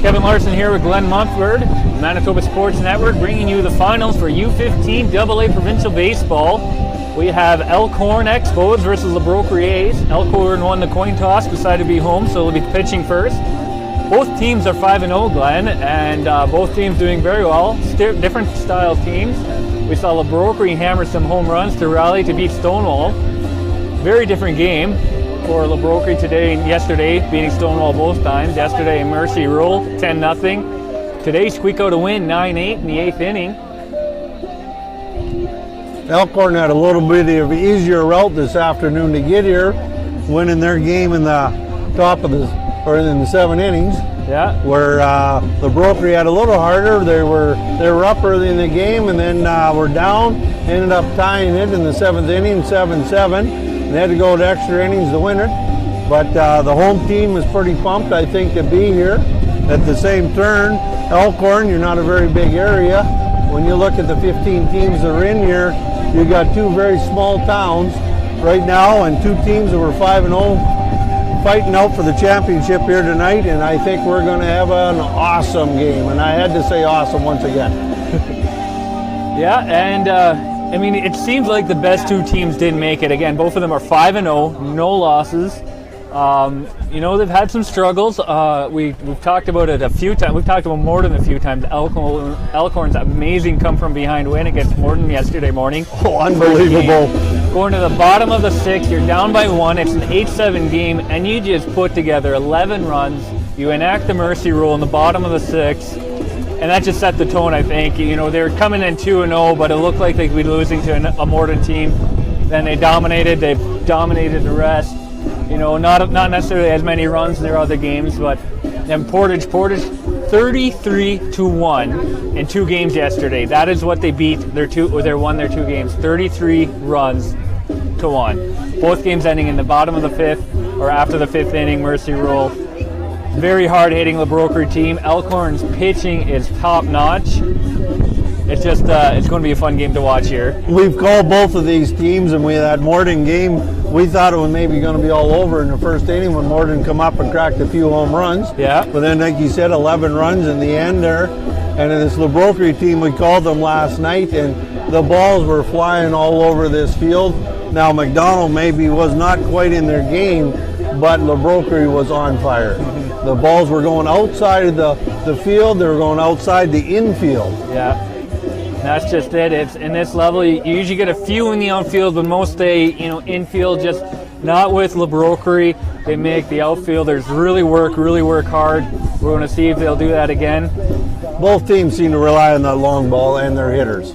Kevin Larson here with Glenn Mumford, Manitoba Sports Network, bringing you the finals for U15 AA Provincial Baseball. We have Elkhorn Expos versus the Broquerie A's. Elkhorn won the coin toss, decided to be home, so they'll be pitching first. Both teams are 5-0, Glenn, and both teams doing very well. Different style teams. We saw the Broquerie hammer some home runs to rally to beat Stonewall. Very different game for the Broquerie today and yesterday, beating Stonewall both times. Yesterday, Mercy rule, 10-0. Today, squeak out a win, 9-8 in the 8th inning. Elkhorn had a little bit of an easier route this afternoon to get here, winning their game in the top of the, or in the 7 innings. Yeah. Where the Broquerie had a little harder. They were up early in the game and then were down. Ended up tying it in the 7th inning, 7-7. They had to go to extra innings to win it. But the home team is pretty pumped, I think, to be here. At the same turn, Elkhorn, you're not a very big area. When you look at the 15 teams that are in here, you got 2 very small towns right now and 2 teams that were 5-0 fighting out for the championship here tonight, and I think we're going to have an awesome game. And I had to say awesome once again. Yeah, and I mean, it seems like the best 2 teams didn't make it. Again, both of them are 5-0, no losses. You know, they've had some struggles. We've talked about it a few times. We've talked about Morden a few times. Elkhorn's amazing come from behind win against Morden yesterday morning. Oh, unbelievable. Going to the bottom of the 6th, you're down by 1. It's an 8-7 game, and you just put together 11 runs. You enact the mercy rule in the bottom of the 6th, and that just set the tone, I think. You know, they were coming in 2-0, but it looked like they'd be losing to a Morden team. Then they dominated. They dominated the rest. You know, not necessarily as many runs in their other games, but then Portage 33-1 in 2 games yesterday. That is what they beat they won their 2 games. 33 runs to 1. Both games ending in the bottom of the 5th or after the 5th inning, mercy rule. Very hard hitting the Broquerie team. Elkhorn's pitching is top notch. It's just it's going to be a fun game to watch here. We've called both of these teams, and that Morden game, we thought it was maybe going to be all over in the first inning when Morden come up and cracked a few home runs. Yeah. But then, like you said, 11 runs in the end there. And this Broquerie team, we called them last night, and the balls were flying all over this field. Now, McDonald maybe was not quite in their game, but Broquerie was on fire. The balls were going outside of the field. They were going outside the infield. Yeah. That's just it. It's in this level, you usually get a few in the outfield, but most stay, infield. Just not with Broquerie. They make the outfielders really work hard. We're going to see if they'll do that again. Both teams seem to rely on that long ball and their hitters.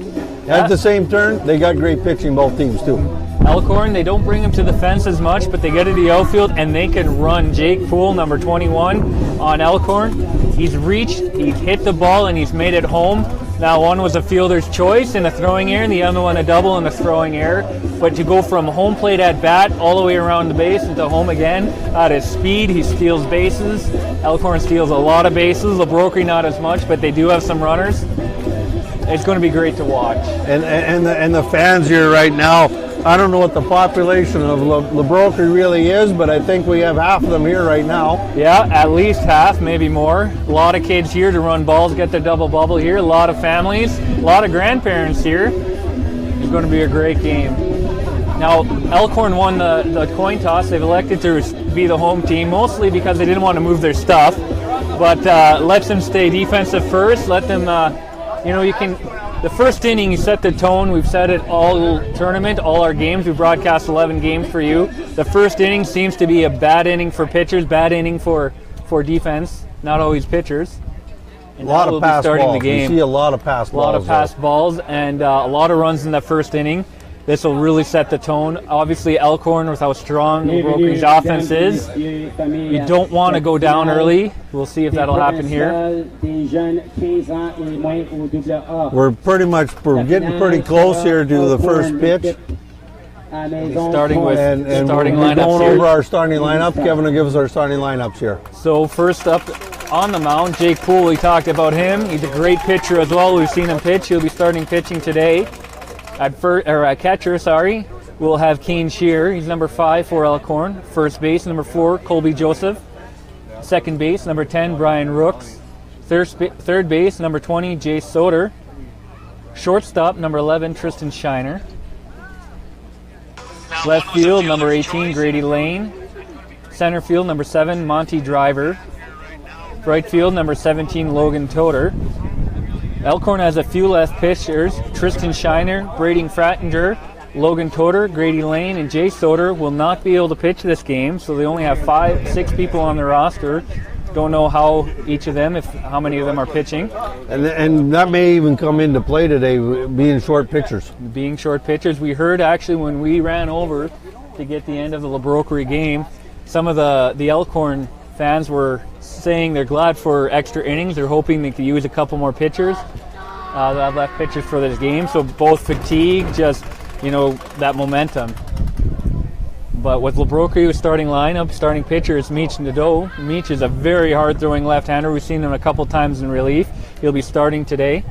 At the same turn, they got great pitching, both teams too. Elkhorn, they don't bring them to the fence as much, but they get to the outfield and they can run. Jake Poole, number 21 on Elkhorn. He's reached, he's hit the ball, and he's made it home. Now, one was a fielder's choice in a throwing error, and the other one a double in a throwing error. But to go from home plate at bat all the way around the base and to home again, at his speed, he steals bases. Elkhorn steals a lot of bases. The Broquerie not as much, but they do have some runners. It's going to be great to watch. And the fans here right now, I don't know what the population of Broquerie really is, but I think we have half of them here right now. Yeah, at least half, maybe more. A lot of kids here to run balls, get their double bubble here. A lot of families, a lot of grandparents here. It's going to be a great game. Now, Elkhorn won the coin toss. They've elected to be the home team, mostly because they didn't want to move their stuff. But let them stay defensive first. Let them, you can... The first inning, you set the tone. We've said it all tournament, all our games. We broadcast 11 games for you. The first inning seems to be a bad inning for pitchers, bad inning for defense, not always pitchers. And a lot of pass balls. You see a lot of pass balls. A lot of pass balls and a lot of runs in the first inning. This will really set the tone. Obviously, Elkhorn, with how strong Broquerie's offense is, you don't want to go down early. We'll see if that'll happen here. We're getting pretty close here to the first pitch. Starting with starting lineups going over our starting lineup. Kevin will give us our starting lineups here. So first up on the mound, Jake Poole. We talked about him. He's a great pitcher as well. We've seen him pitch. He'll be starting pitching today. At catcher, we'll have Kane Shear. He's number 5 for Elkhorn. First base, number 4, Colby Joseph. Second base, number 10, Brian Rooks. Third base, number 20, Jay Soder. Shortstop, number 11, Tristan Shiner. Left field, number 18, Grady Lane. Center field, number 7, Monty Driver. Right field, number 17, Logan Toder. Elkhorn has a few left pitchers. Tristan Shiner, Braden Frattinger, Logan Toder, Grady Lane, and Jay Soder will not be able to pitch this game, so they only have 6 people on their roster. Don't know how each of them, how many of them are pitching. And that may even come into play today, being short pitchers. Being short pitchers. We heard actually when we ran over to get the end of the Broquerie game, some of the Elkhorn fans were saying they're glad for extra innings. They're hoping they could use a couple more pitchers. They'll have left pitchers for this game, so both fatigue, just, that momentum. But with Broquerie's starting lineup, starting pitcher is Meech Nadeau. Meech is a very hard-throwing left-hander. We've seen him a couple times in relief. He'll be starting today.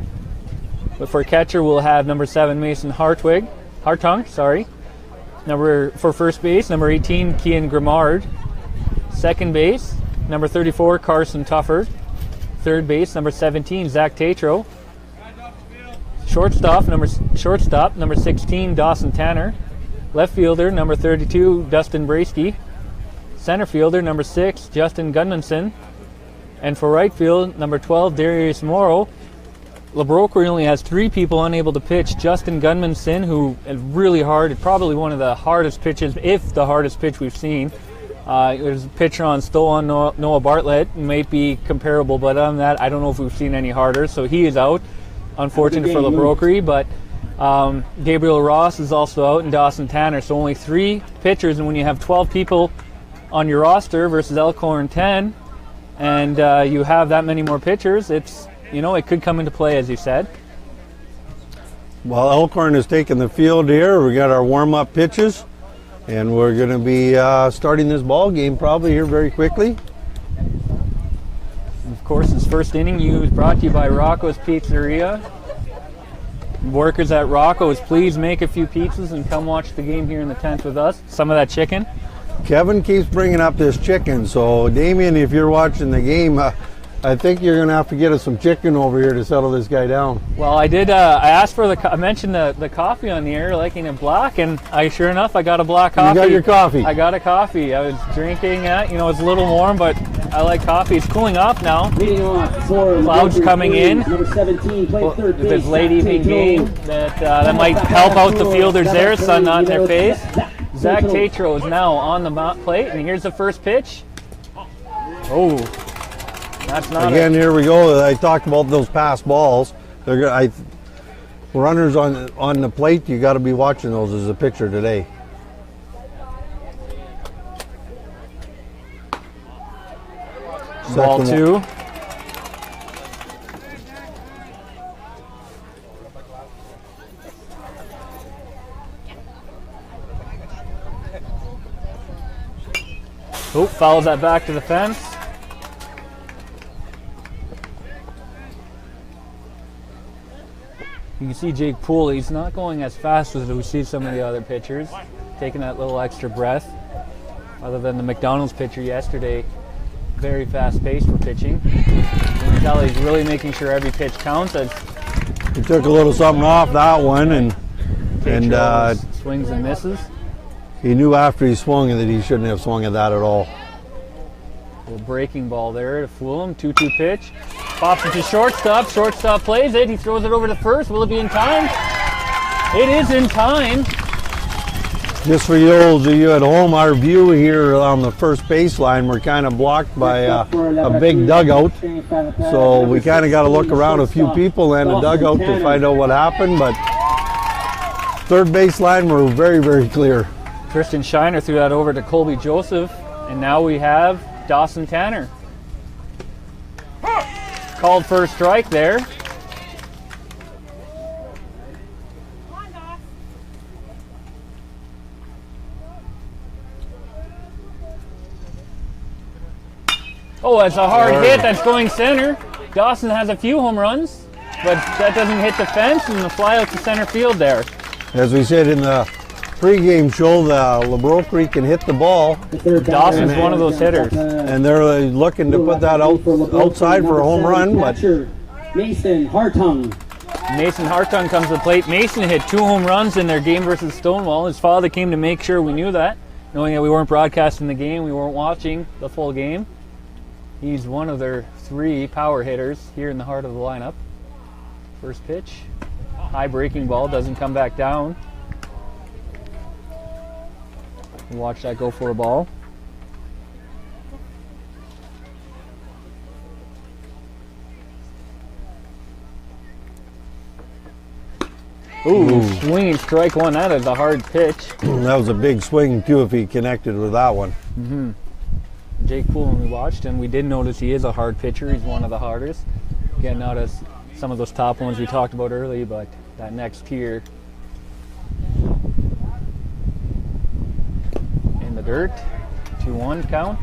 But for catcher, we'll have number 7, Mason Hartung. For first base, number 18, Kian Grimard. Second base, number 34, Carson Tufford. Third base, number 17, Zach Tatro. Shortstop, number 16, Dawson Tanner. Left fielder, number 32, Dustin Brasky. Center fielder, number 6, Justin Gunmanson. And for right field, number 12, Darius Morrow. Broquerie only has 3 people unable to pitch. Justin Gunmanson, who is really hard, probably one of the hardest pitches, if the hardest pitch we've seen. There's a pitcher on Stoll, Noah Bartlett, might be comparable, but other than that, I don't know if we've seen any harder. So he is out, unfortunate for Broquerie, but Gabriel Ross is also out, and Dawson Tanner. So only 3 pitchers, and when you have 12 people on your roster versus Elkhorn 10, and you have that many more pitchers, it's, it could come into play, as you said. Well, Elkhorn has taken the field here. We got our warm-up pitches, and we're going to be starting this ball game probably here very quickly. Of course, this first inning is brought to you by Rocco's Pizzeria. Workers at Rocco's, please make a few pizzas and come watch the game here in the tent with us. Some of that chicken. Kevin keeps bringing up this chicken, so Damien, if you're watching the game, I think you're going to have to get us some chicken over here to settle this guy down. Well, I did. I asked for I mentioned the coffee on the air, liking it black, and sure enough, I got a black coffee. You got your coffee? I got a coffee. I was drinking it. It's a little warm, but I like coffee. It's cooling off now. Clouds coming in. Number 17, play third base. This late evening game that might help out the fielders there. Sun not in their face. Zach Tatro is now on the plate, and here's the first pitch. Oh. That's not Again, here we go. I talked about those pass balls. Runners on the plate, you got to be watching those as a pitcher today. Ball 2. Oh, fouls that back to the fence. You can see Jake Poole, he's not going as fast as we see some of the other pitchers, taking that little extra breath. Other than the McDonald's pitcher yesterday, very fast pace for pitching. You can tell he's really making sure every pitch counts. As he took a little something off that one, and swings and misses. He knew after he swung that he shouldn't have swung at that at all. Little breaking ball there to fool him. 2-2 pitch. Pops it to shortstop. Shortstop plays it. He throws it over to first. Will it be in time? It is in time. Just for those of you at home, our view here on the first baseline, we're kind of blocked by a big dugout. So we kind of got to look around a few people and a dugout to find out what happened. But third baseline, we're very, very clear. Tristan Shiner threw that over to Colby Joseph. And now we have Dawson Tanner. Called for a strike there. Oh, that's a hard hit. That's going center. Dawson has a few home runs, but that doesn't hit the fence and the fly out to center field there. As we said in the pregame show, the Broquerie can hit the ball, Dawson's one of those hitters. and they're looking to put that outside for a home run. But Mason Hartung. Mason Hartung comes to the plate. Mason hit 2 home runs in their game versus Stonewall. His father came to make sure we knew that, knowing that we weren't broadcasting the game, we weren't watching the full game. He's one of their 3 power hitters here in the heart of the lineup. First pitch, high breaking ball, doesn't come back down. Watch that go for a ball. Ooh, swinging strike one. That is a hard pitch. that was a big swing too if he connected with that one. Jake Poole, when we watched him, we did notice he is a hard pitcher. He's one of the hardest. Getting out of some of those top ones we talked about early, but that next tier. In the dirt, 2-1 count.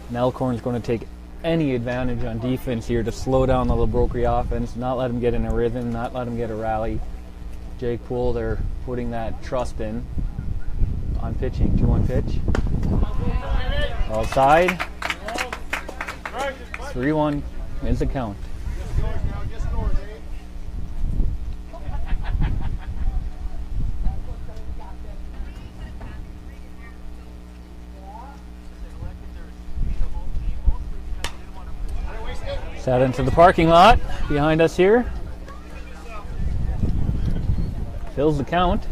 And Elkhorn's going to take any advantage on defense here to slow down the Broquerie offense, not let them get in a rhythm, not let them get a rally. Jake Poole, they're putting that trust in on pitching. 2-1 pitch. Outside. 3-1 is the count. Set into the parking lot behind us here. Fills the count.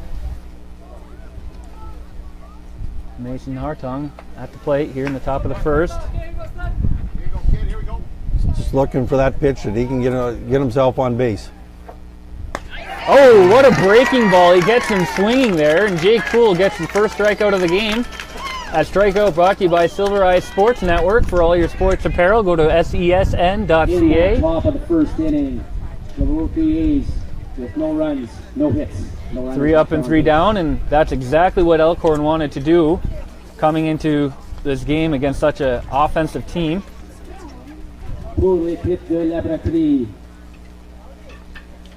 Mason Hartung at the plate here in the top of the first. Just looking for that pitch that he can get himself on base. Oh, what a breaking ball. He gets him swinging there, and Jake Poole gets the first strikeout of the game. That strikeout brought to you by Silver Eye Sports Network. For all your sports apparel, go to sesn.ca. Top of the first inning. The Broquerie A's with no runs, no hits. 3 up and 3 down, and that's exactly what Elkhorn wanted to do coming into this game against such an offensive team. Of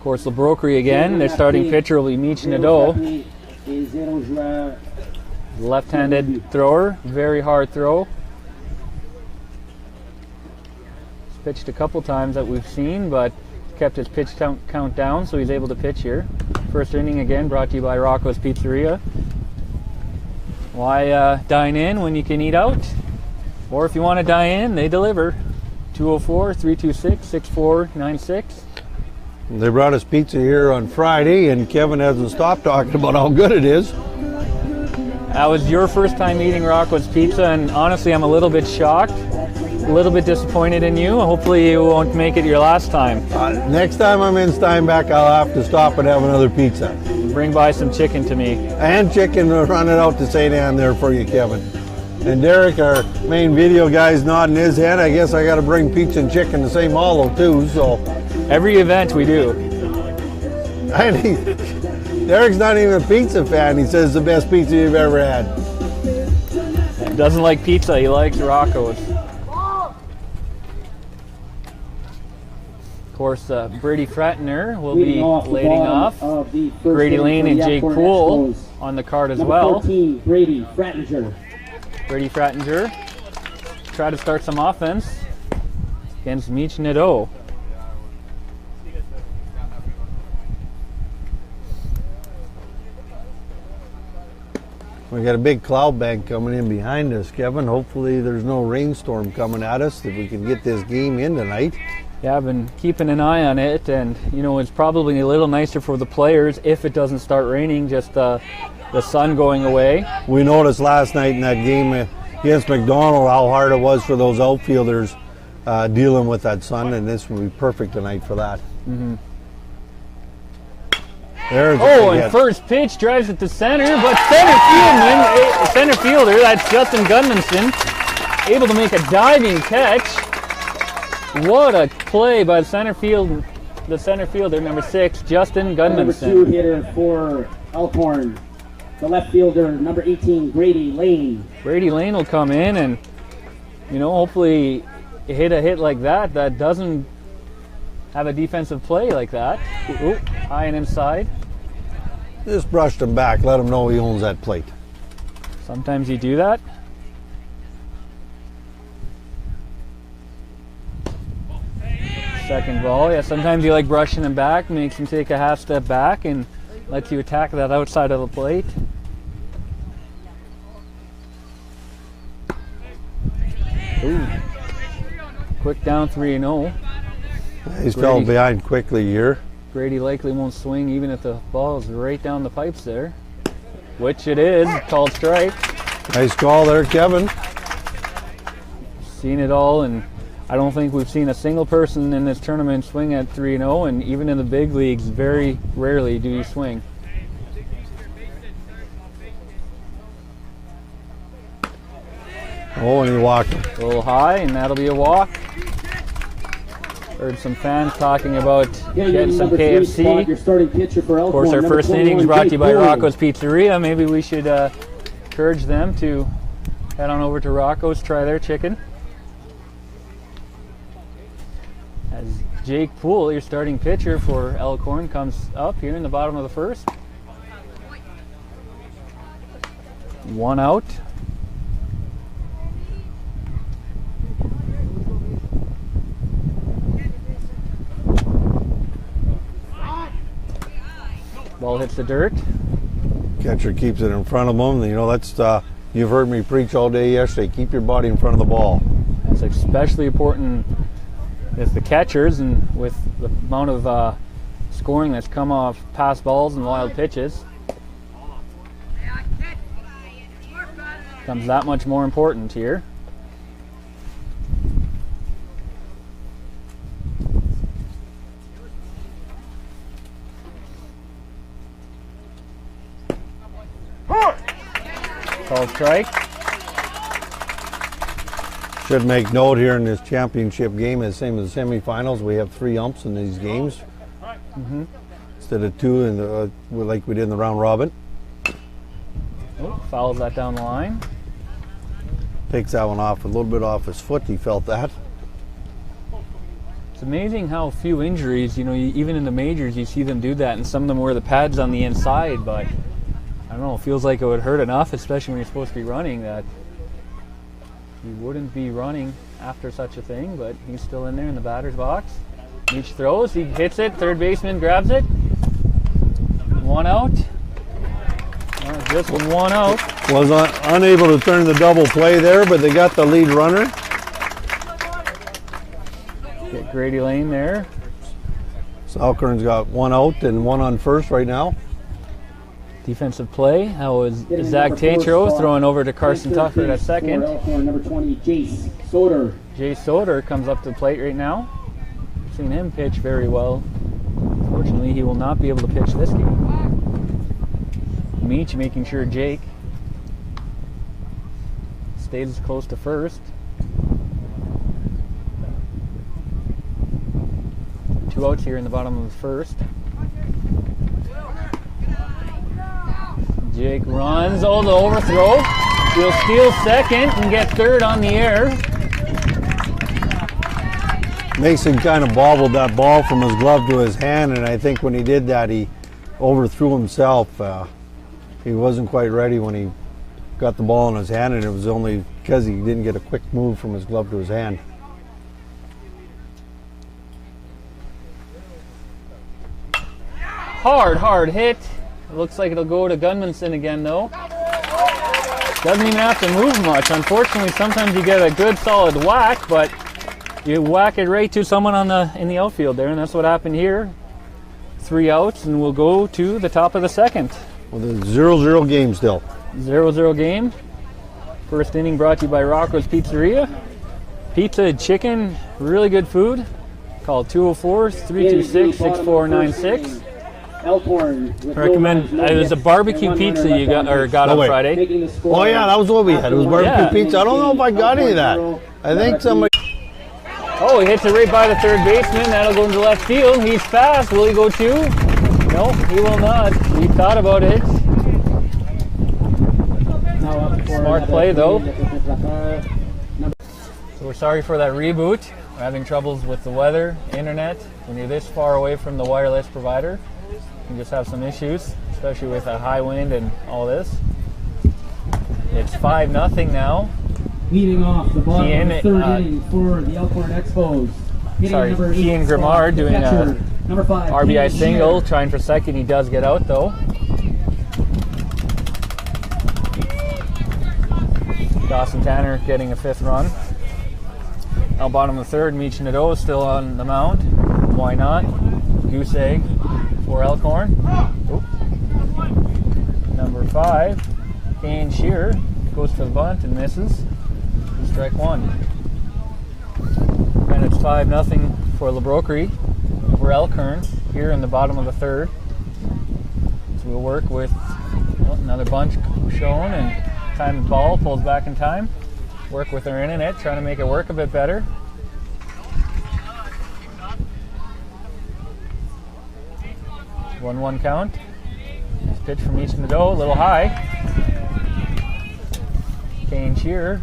course, the Broquerie again. Their starting pitcher will be Mich Nadeau. Left-handed thrower, very hard throw. He's pitched a couple times that we've seen, but kept his pitch count down, so he's able to pitch here. First inning again brought to you by Rocco's Pizzeria. Why dine in when you can eat out? Or if you want to dine in, they deliver. 204-326-6496. They brought us pizza here on Friday, and Kevin hasn't stopped talking about how good it is. That was your first time eating Rocco's Pizza, and honestly, I'm a little bit shocked, a little bit disappointed in you. Hopefully you won't make it your last time. Next time I'm in Steinbach, I'll have to stop and have another pizza. Bring by some chicken to me. And chicken, run it out to St. Anne there for you, Kevin. And Derek, our main video guy, is nodding his head. I guess I got to bring pizza and chicken to St. Malo too, so. Every event we do. Derek's not even a pizza fan. He says it's the best pizza you've ever had. He doesn't like pizza, he likes Rocco's. Of course, Brady Fratner will be leading off. Grady Lane and Jake Poole on the card as well. 14, Brady Frattinger. Brady Frattinger try to start some offense against Mich Nadeau. We got a big cloud bank coming in behind us, Kevin. Hopefully there's no rainstorm coming at us, that we can get this game in tonight. Yeah, I've been keeping an eye on it, and you know, it's probably a little nicer for the players if it doesn't start raining, just the sun going away. We noticed last night in that game against McDonald how hard it was for those outfielders dealing with that sun, and this will be perfect tonight for that. Mm-hmm. And first pitch drives it to center, but center fielder, that's Justin Gunmanson, able to make a diving catch. What a play by the center fielder, number 6, Justin Gunmanson. Number 2 hitter for Elkhorn, the left fielder, number 18, Grady Lane. Grady Lane will come in and, you know, hopefully hit a hit like that doesn't have a defensive play like that. Ooh, high and inside. Just brushed him back, let him know he owns that plate. Sometimes you do that. Second ball. Yeah, sometimes you like brushing him back, makes him take a half step back and lets you attack that outside of the plate. Ooh. Quick down 3-0. He's fell behind quickly here. Grady likely won't swing even if the ball is right down the pipes there. Which it is. Called strike. Nice call there, Kevin. Seen it all, and I don't think we've seen a single person in this tournament swing at 3-0, and even in the big leagues, very rarely do you swing. Oh, and he walked him. A little high, and that'll be a walk. Heard some fans talking about getting some KFC. Your starting pitcher for Of course, our first inning is brought to you by Rocco's Pizzeria. Maybe we should encourage them to head on over to Rocco's, try their chicken. As Jake Poole, your starting pitcher for Elkhorn, comes up here in the bottom of the first. 1 out. Ball hits the dirt. Catcher keeps it in front of him. You know, that's you've heard me preach all day yesterday. Keep your body in front of the ball. That's especially important with the catchers and with the amount of scoring that's come off pass balls and wild pitches. Becomes that much more important here. Called strike. Should make note here in this championship game, the same as the semifinals, we have 3 umps in these games instead of 2 in the, like we did in the round robin. Oh, fouls that down the line. Takes that one off a little bit off his foot. He felt that. It's amazing how few injuries, you know, even in the majors you see them do that, and some of them wear the pads on the inside, but I don't know, it feels like it would hurt enough, especially when you're supposed to be running, that you wouldn't be running after such a thing, but he's still in there in the batter's box. Each throws, he hits it, third baseman grabs it. 1 out. Just 1 out. Was unable to turn the double play there, but they got the lead runner. Get Grady Lane there. So Elkhorn's got 1 out and 1 on first right now. Defensive play. That was Zach Tatro throwing over to Carson Tucker at second. Number 20, Jace Soder. Jay Soder comes up to the plate right now. Seen him pitch very well. Unfortunately, he will not be able to pitch this game. Meach making sure Jake stays close to first. 2 outs here in the bottom of the first. Jake runs, oh, the overthrow. He'll steal second and get third on the air. Mason kind of bobbled that ball from his glove to his hand, and I think when he did that, he overthrew himself. He wasn't quite ready when he got the ball in his hand, and it was only because he didn't get a quick move from his glove to his hand. Hard hit. It looks like it'll go to Gunmanson again, though. Doesn't even have to move much. Unfortunately, sometimes you get a good solid whack, but you whack it right to someone in the outfield there, and that's what happened here. 3 outs, and we'll go to the top of the second. Well, the 0-0 game still. 0-0 game. First inning brought to you by Rocco's Pizzeria. Pizza, chicken, really good food. Call 204-326-6496. Elkhorn. Recommend. It was a barbecue pizza you got on Friday. Oh yeah, that was what we had. It was barbecue pizza. I don't know if I got any of that. I think somebody. Oh, he hits it right by the third baseman. That'll go into left field. He's fast. Will he go 2? No, he will not. He thought about it. Smart play though. So we're sorry for that reboot. We're having troubles with the weather, internet. When you're this far away from the wireless provider, you just have some issues. especially with a high wind and all this. It's 5-0 now. Leading off the bottom of the third inning for the Elkhorn Expos. Ian Grimard doing a number 5, RBI single, trying for second. He does get out though. Dawson Tanner getting a 5th run. Now bottom of the third, Meech Nadeau is still on the mound. Why not? Goose egg for Elkhorn. Oop. Number 5, Kane Shearer goes for the bunt and misses. Strike 1. And it's 5-0 for Broquerie over Elkhorn here in the bottom of the third. So we'll work with another bunch shown and time the ball, pulls back in time. Work with our internet, trying to make it work a bit better. One count. Nice pitch from Meech Nadeau, a little high. Kane Shearer.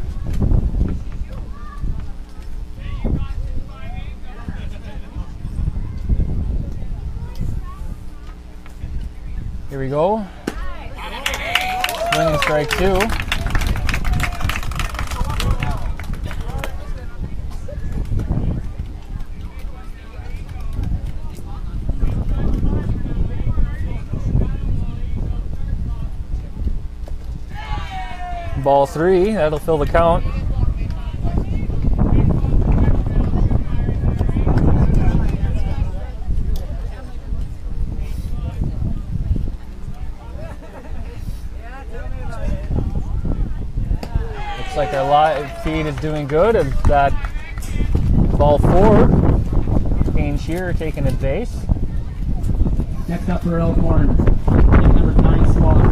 Here we go. Swing, strike 2. Ball 3, that'll fill the count. Looks like our live feed is doing good. Of that ball 4, Kane Shearer taking his base. Next up for Elkhorn, in number 9 spot.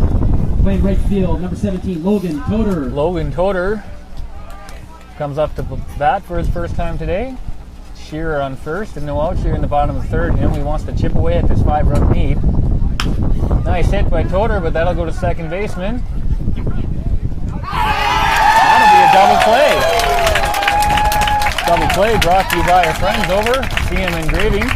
Playing right field, number 17, Logan Toder. Logan Toder comes up to bat for his first time today. Shearer on first, and no outs here in the bottom of the third, and he wants to chip away at this 5-run lead. Nice hit by Toder, but that'll go to second baseman. That'll be a double play. Double play brought to you by our friends over CM Engraving.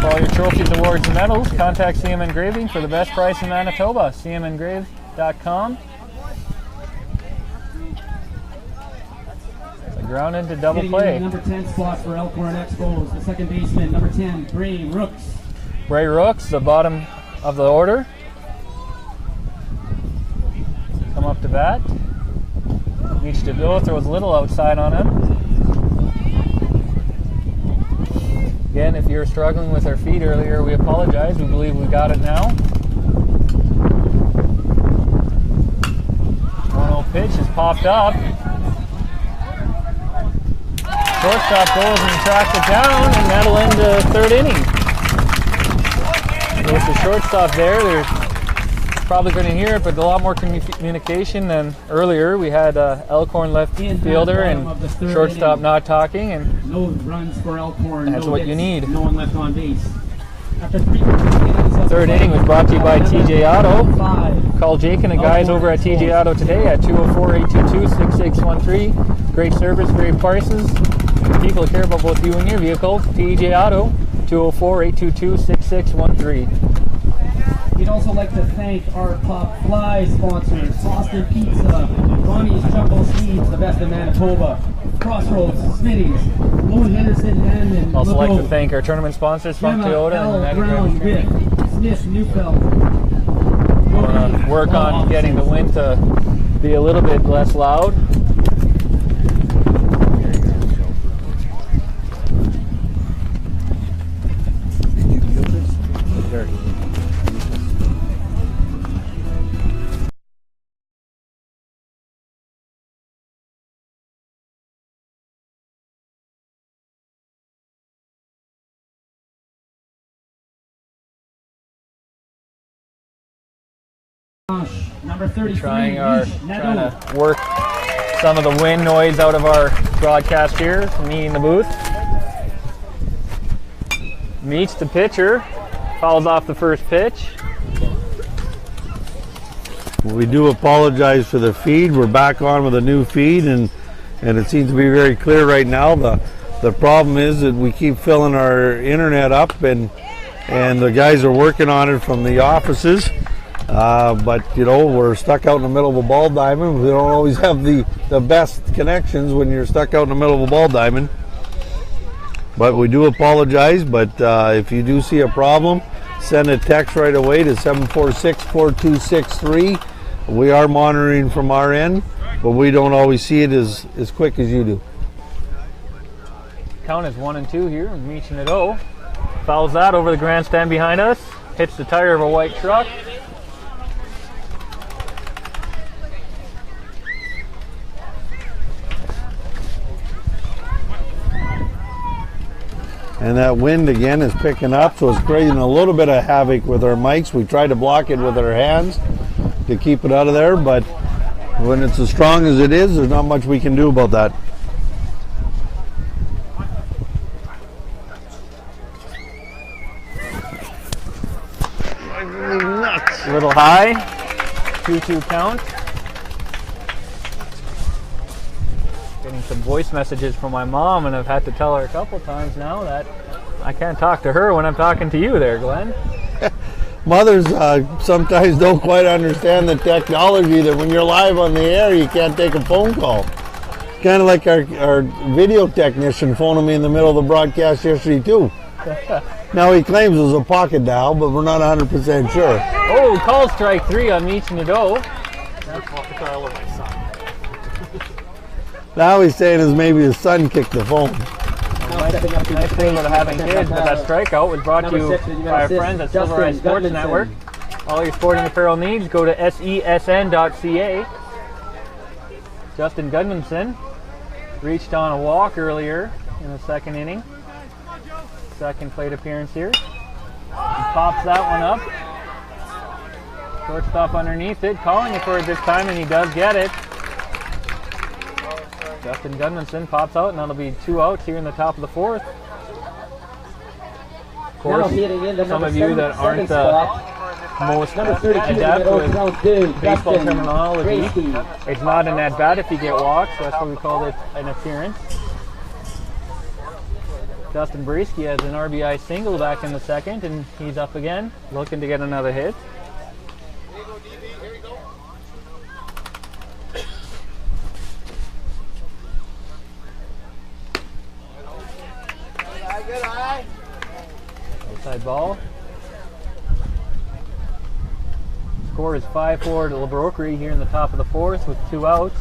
For all your trophies, awards, and medals, contact CM Engraving for the best price in Manitoba. CMEngrave.com. It's a ground into double play. Number 10 spot for Elkhorn Expos, the second baseman, number 10, Bray Rooks. Bray Rooks, the bottom of the order. Come up to bat. Meech Nadeau throws a little outside on him. Again, if you're struggling with our feed earlier, we apologize. We believe we got it now. 1-0 pitch is popped up. Shortstop goes and tracks it down, and that'll end the third inning. With the shortstop there, they're probably going to hear it, but a lot more communication than earlier. We had Elkhorn left fielder and shortstop not talking, and no runs for Elkhorn. That's what you need. No one left on base. Third inning was brought to you by TJ Auto. Call Jake and the guys over at TJ Auto today at 204-822-6613. Great service, great prices. People that care about both you and your vehicle. TJ Auto, 204-822-6613. We'd also like to thank our Pop Fly sponsors, Boston Pizza, Ronnie's Jumbo Seeds, the best in Manitoba, Crossroads, Smitty's, Lone Henderson, and also like to thank our tournament sponsors from Toyota and Brown, Vic, Smith, Neufeld. We're going to work on getting the wind to be a little bit less loud. Number 33, trying to work some of the wind noise out of our broadcast here, me in the booth. Meets the pitcher, fouls off the first pitch. We do apologize for the feed. We're back on with a new feed, and it seems to be very clear right now. The problem is that we keep filling our internet up, and the guys are working on it from the offices. But we're stuck out in the middle of a ball diamond. We don't always have the best connections when you're stuck out in the middle of a ball diamond. But we do apologize. But if you do see a problem, send a text right away to 746-4263. We are monitoring from our end, but we don't always see it as quick as you do. Count is 1-2 here. Meeching it fouls that over the grandstand behind us. Hits the tire of a white truck. And that wind again is picking up, so it's creating a little bit of havoc with our mics. We try to block it with our hands to keep it out of there, but when it's as strong as it is, there's not much we can do about that. A little high. 2-2 count. Getting some voice messages from my mom, and I've had to tell her a couple times now that I can't talk to her when I'm talking to you there, Glenn. Mothers sometimes don't quite understand the technology that when you're live on the air, you can't take a phone call. Kind of like our video technician phoning me in the middle of the broadcast yesterday too. Now he claims it was a pocket dial, but we're not 100% sure. Oh, call strike 3 on Meeching it That's what the car with my son. Now he's saying is maybe his son kicked the phone. Nice thing about having kids, but that strikeout was brought to you by our friends at Silvereye Sports Network. All your sporting apparel needs, go to sesn.ca. Justin Gudmundsson reached on a walk earlier in the second inning. Second plate appearance here. He pops that one up. Shortstop underneath it, calling it for it this time, and he does get it. Justin Gudmundsson pops out, and that'll be 2 outs here in the top of the 4th. Of course, some of you that aren't most adept with baseball terminology, it's not an at-bat if you get walked, so that's why we called it an appearance. Justin Breesky has an RBI single back in the second, and he's up again, looking to get another hit. Outside ball. Score is 5-4 to Broquerie here in the top of the 4th with 2 outs.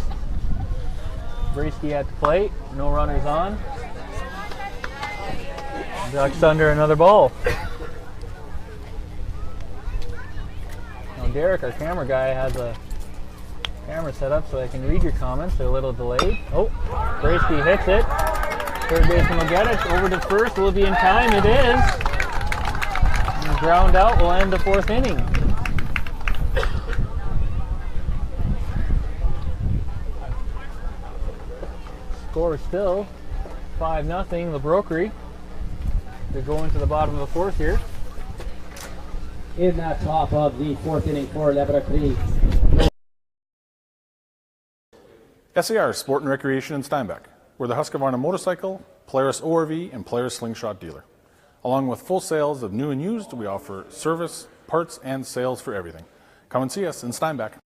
Breesky at the plate, no runners on. Ducks under another ball. Now Derek, our camera guy, has a camera set up so I can read your comments. They're a little delayed. Oh, Breesky hits it. Third baseman will get it. Over to first. Will it be in time? It is. And ground out will end the 4th inning. Score still 5-0. The Broquerie. They're going to the bottom of the 4th here. In that top of the 4th inning for La Broquerie. SAR Sport and Recreation in Steinbach. We're the Husqvarna motorcycle, Polaris ORV, and Polaris slingshot dealer. Along with full sales of new and used, we offer service, parts, and sales for everything. Come and see us in Steinbach.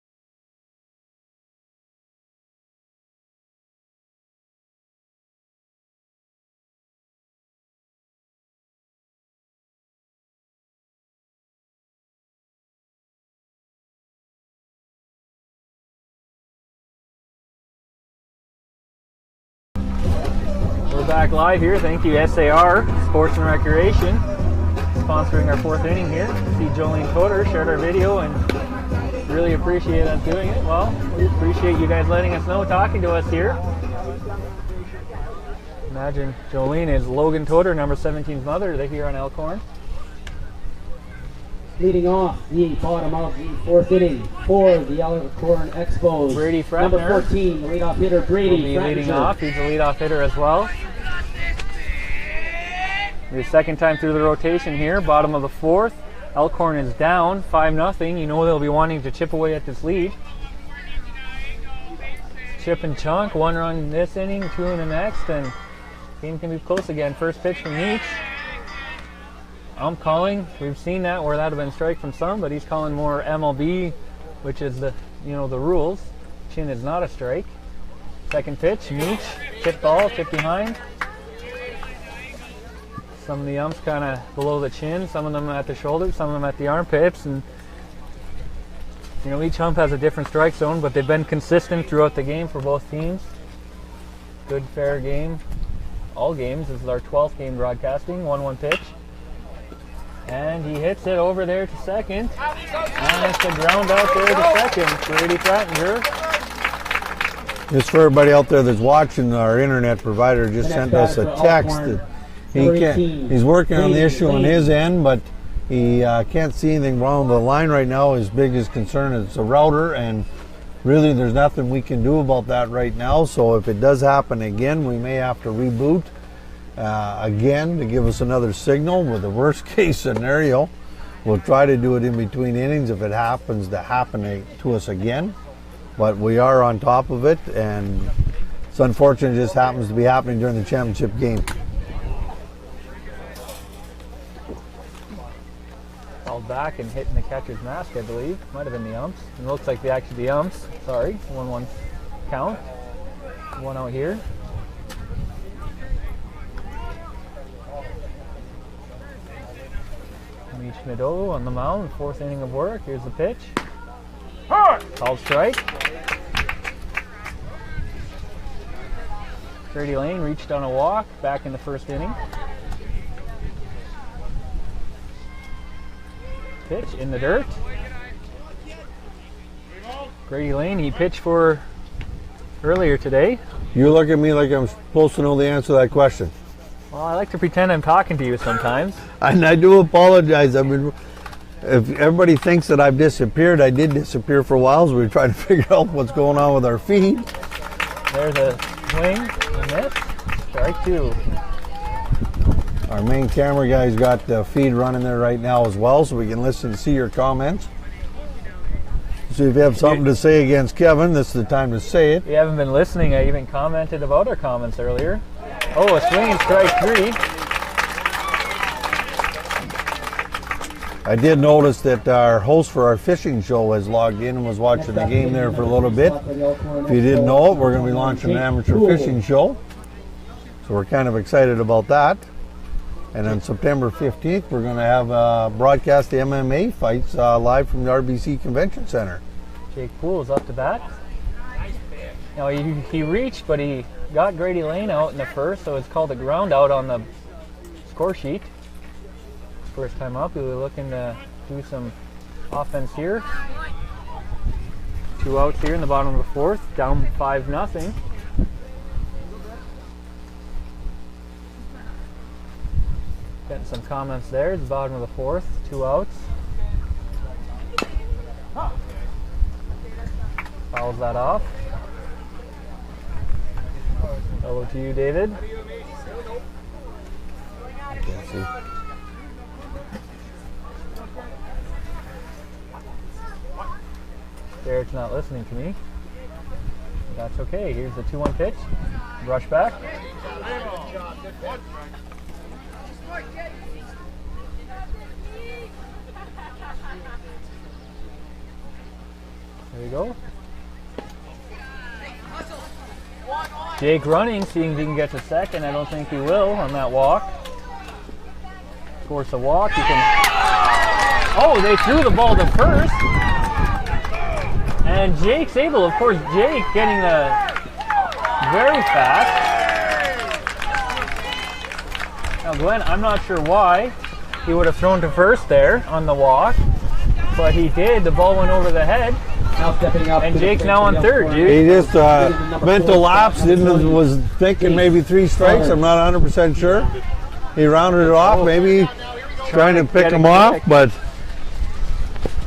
Back live here. Thank you, SAR Sports and Recreation, sponsoring our 4th inning here. See Jolene Toder shared our video and really appreciate us doing it. Well, we appreciate you guys letting us know, talking to us here. Imagine Jolene is Logan Toder, number 17's mother. They're here on Elkhorn. Leading off the bottom of the 4th inning for the Elkhorn Expos. Brady Fratner. Number 14, the leadoff hitter, Brady will be leading off. He's the leadoff hitter as well. Your second time through the rotation here, bottom of the 4th. Elkhorn is down 5-0. You know they'll be wanting to chip away at this lead. Chip and chunk, 1 run this inning, 2 in the next, and game can be close again. First pitch from Meech. I'm calling. We've seen that where that would have been strike from some, but he's calling more MLB, which is the the rules. Chin is not a strike. Second pitch, Meach, tip ball, tip behind. Some of the umps kind of below the chin, some of them at the shoulder, some of them at the armpits, and each ump has a different strike zone, but they've been consistent throughout the game for both teams. Good, fair game. All games. This is our 12th game broadcasting. 1-1 pitch. And he hits it over there to second. And it's a ground out there to second. Brady Prattinger. Just for everybody out there that's watching, our internet provider just sent us a text that he's working on the issue on his end, but he can't see anything wrong with the line right now. His biggest concern is a router, and really there's nothing we can do about that right now. So if it does happen again, we may have to reboot again to give us another signal. With the worst case scenario, we'll try to do it in between innings if it happens to happen to us again. But we are on top of it, and it's unfortunate it just happens to be happening during the championship game. Called back and hitting the catcher's mask, I believe. Might have been the umps. It looks like the umps. Sorry, 1-1 count. One out here. Meach Nadeau on the mound, 4th inning of work. Here's the pitch. Called strike. Grady Lane reached on a walk back in the 1st inning. Pitch in the dirt. Grady Lane, he pitched for earlier today. You look at me like I'm supposed to know the answer to that question. Well, I like to pretend I'm talking to you sometimes. And I do apologize. I mean, if everybody thinks that I've disappeared, I did disappear for a while, so we were trying to figure out what's going on with our feed. There's a swing, a miss, strike 2. Our main camera guy's got the feed running there right now as well, so we can listen and see your comments. So if you have something to say against Kevin, this is the time to say it. If you haven't been listening, I even commented about our comments earlier. Oh, a swing and strike 3. I did notice that our host for our fishing show has logged in and was watching the game there for a little bit. If you didn't know it, we're going to be launching an amateur fishing show. So we're kind of excited about that. And on September 15th, we're going to have broadcast the MMA fights live from the RBC Convention Center. Jake Poole is up to bat. Now he reached, but he got Grady Lane out in the 1st, so it's called a ground out on the score sheet. First time up, we were looking to do some offense here. 2 outs here in the bottom of the 4th, down 5-0. Getting some comments there at the bottom of the 4th, 2 outs. Fouls that off. Hello to you, David. Can't see. Garrett's not listening to me. That's okay. Here's the 2-1 pitch. Rush back. There you go. Jake running, seeing if he can get to second. I don't think he will on that walk. Force a walk. He can. Oh, they threw the ball to first. And Jake's able, of course, Jake getting the very fast. Now, Glenn, I'm not sure why he would have thrown to first there on the walk, but he did. The ball went over the head. Now stepping up. And Jake's now on third, dude. He just mental lapse, was thinking maybe 3 strikes. I'm not 100% sure. He rounded it off, maybe trying to pick him off, but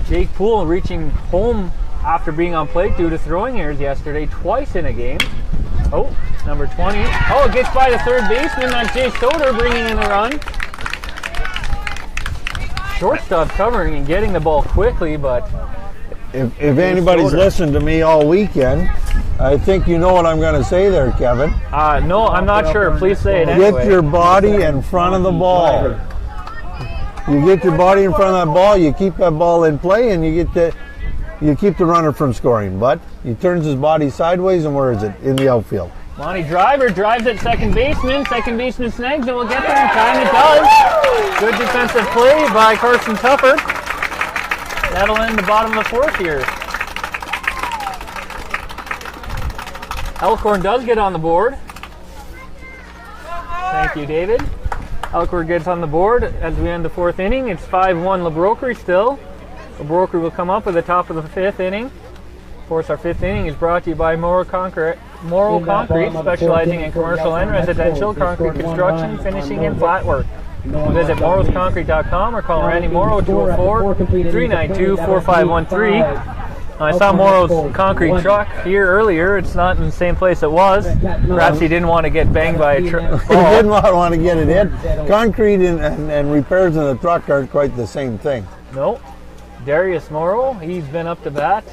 Jake Poole reaching home after being on plate due to throwing errors yesterday, twice in a game. Oh, number 20. Oh, it gets by the third baseman. That's Jay Soder bringing in the run. Shortstop covering and getting the ball quickly, but if anybody's listened to me all weekend, I think you know what I'm going to say there, Kevin. No, I'm not sure. Please say it anyway. Get your body in front of the ball. You get your body in front of that ball, you keep that ball in play, and you keep the runner from scoring. But he turns his body sideways, and where is it? In the outfield. Monty Driver drives at second baseman. Second baseman snags it. Will get there in time. It does. Good defensive play by Carson Tupper. That'll end the bottom of the fourth here. Elkhorn does get on the board. Thank you, David. Elkhorn gets on the board as we end the fourth inning. It's 5-1 Broquerie still. Broquerie will come up with the top of the fifth inning. Of course, our fifth inning is brought to you by Morrow Concrete, specializing in commercial and residential concrete construction, finishing, and flat work. Visit morrowsconcrete.com or call Randy Morrow 204-392-4513. I saw Morrow's concrete truck here earlier. It's not in the same place it was. Perhaps he didn't want to get banged by a He didn't want to get it hit. Concrete and repairs in the truck aren't quite the same thing. No. Darius Morrow, he's been up to bat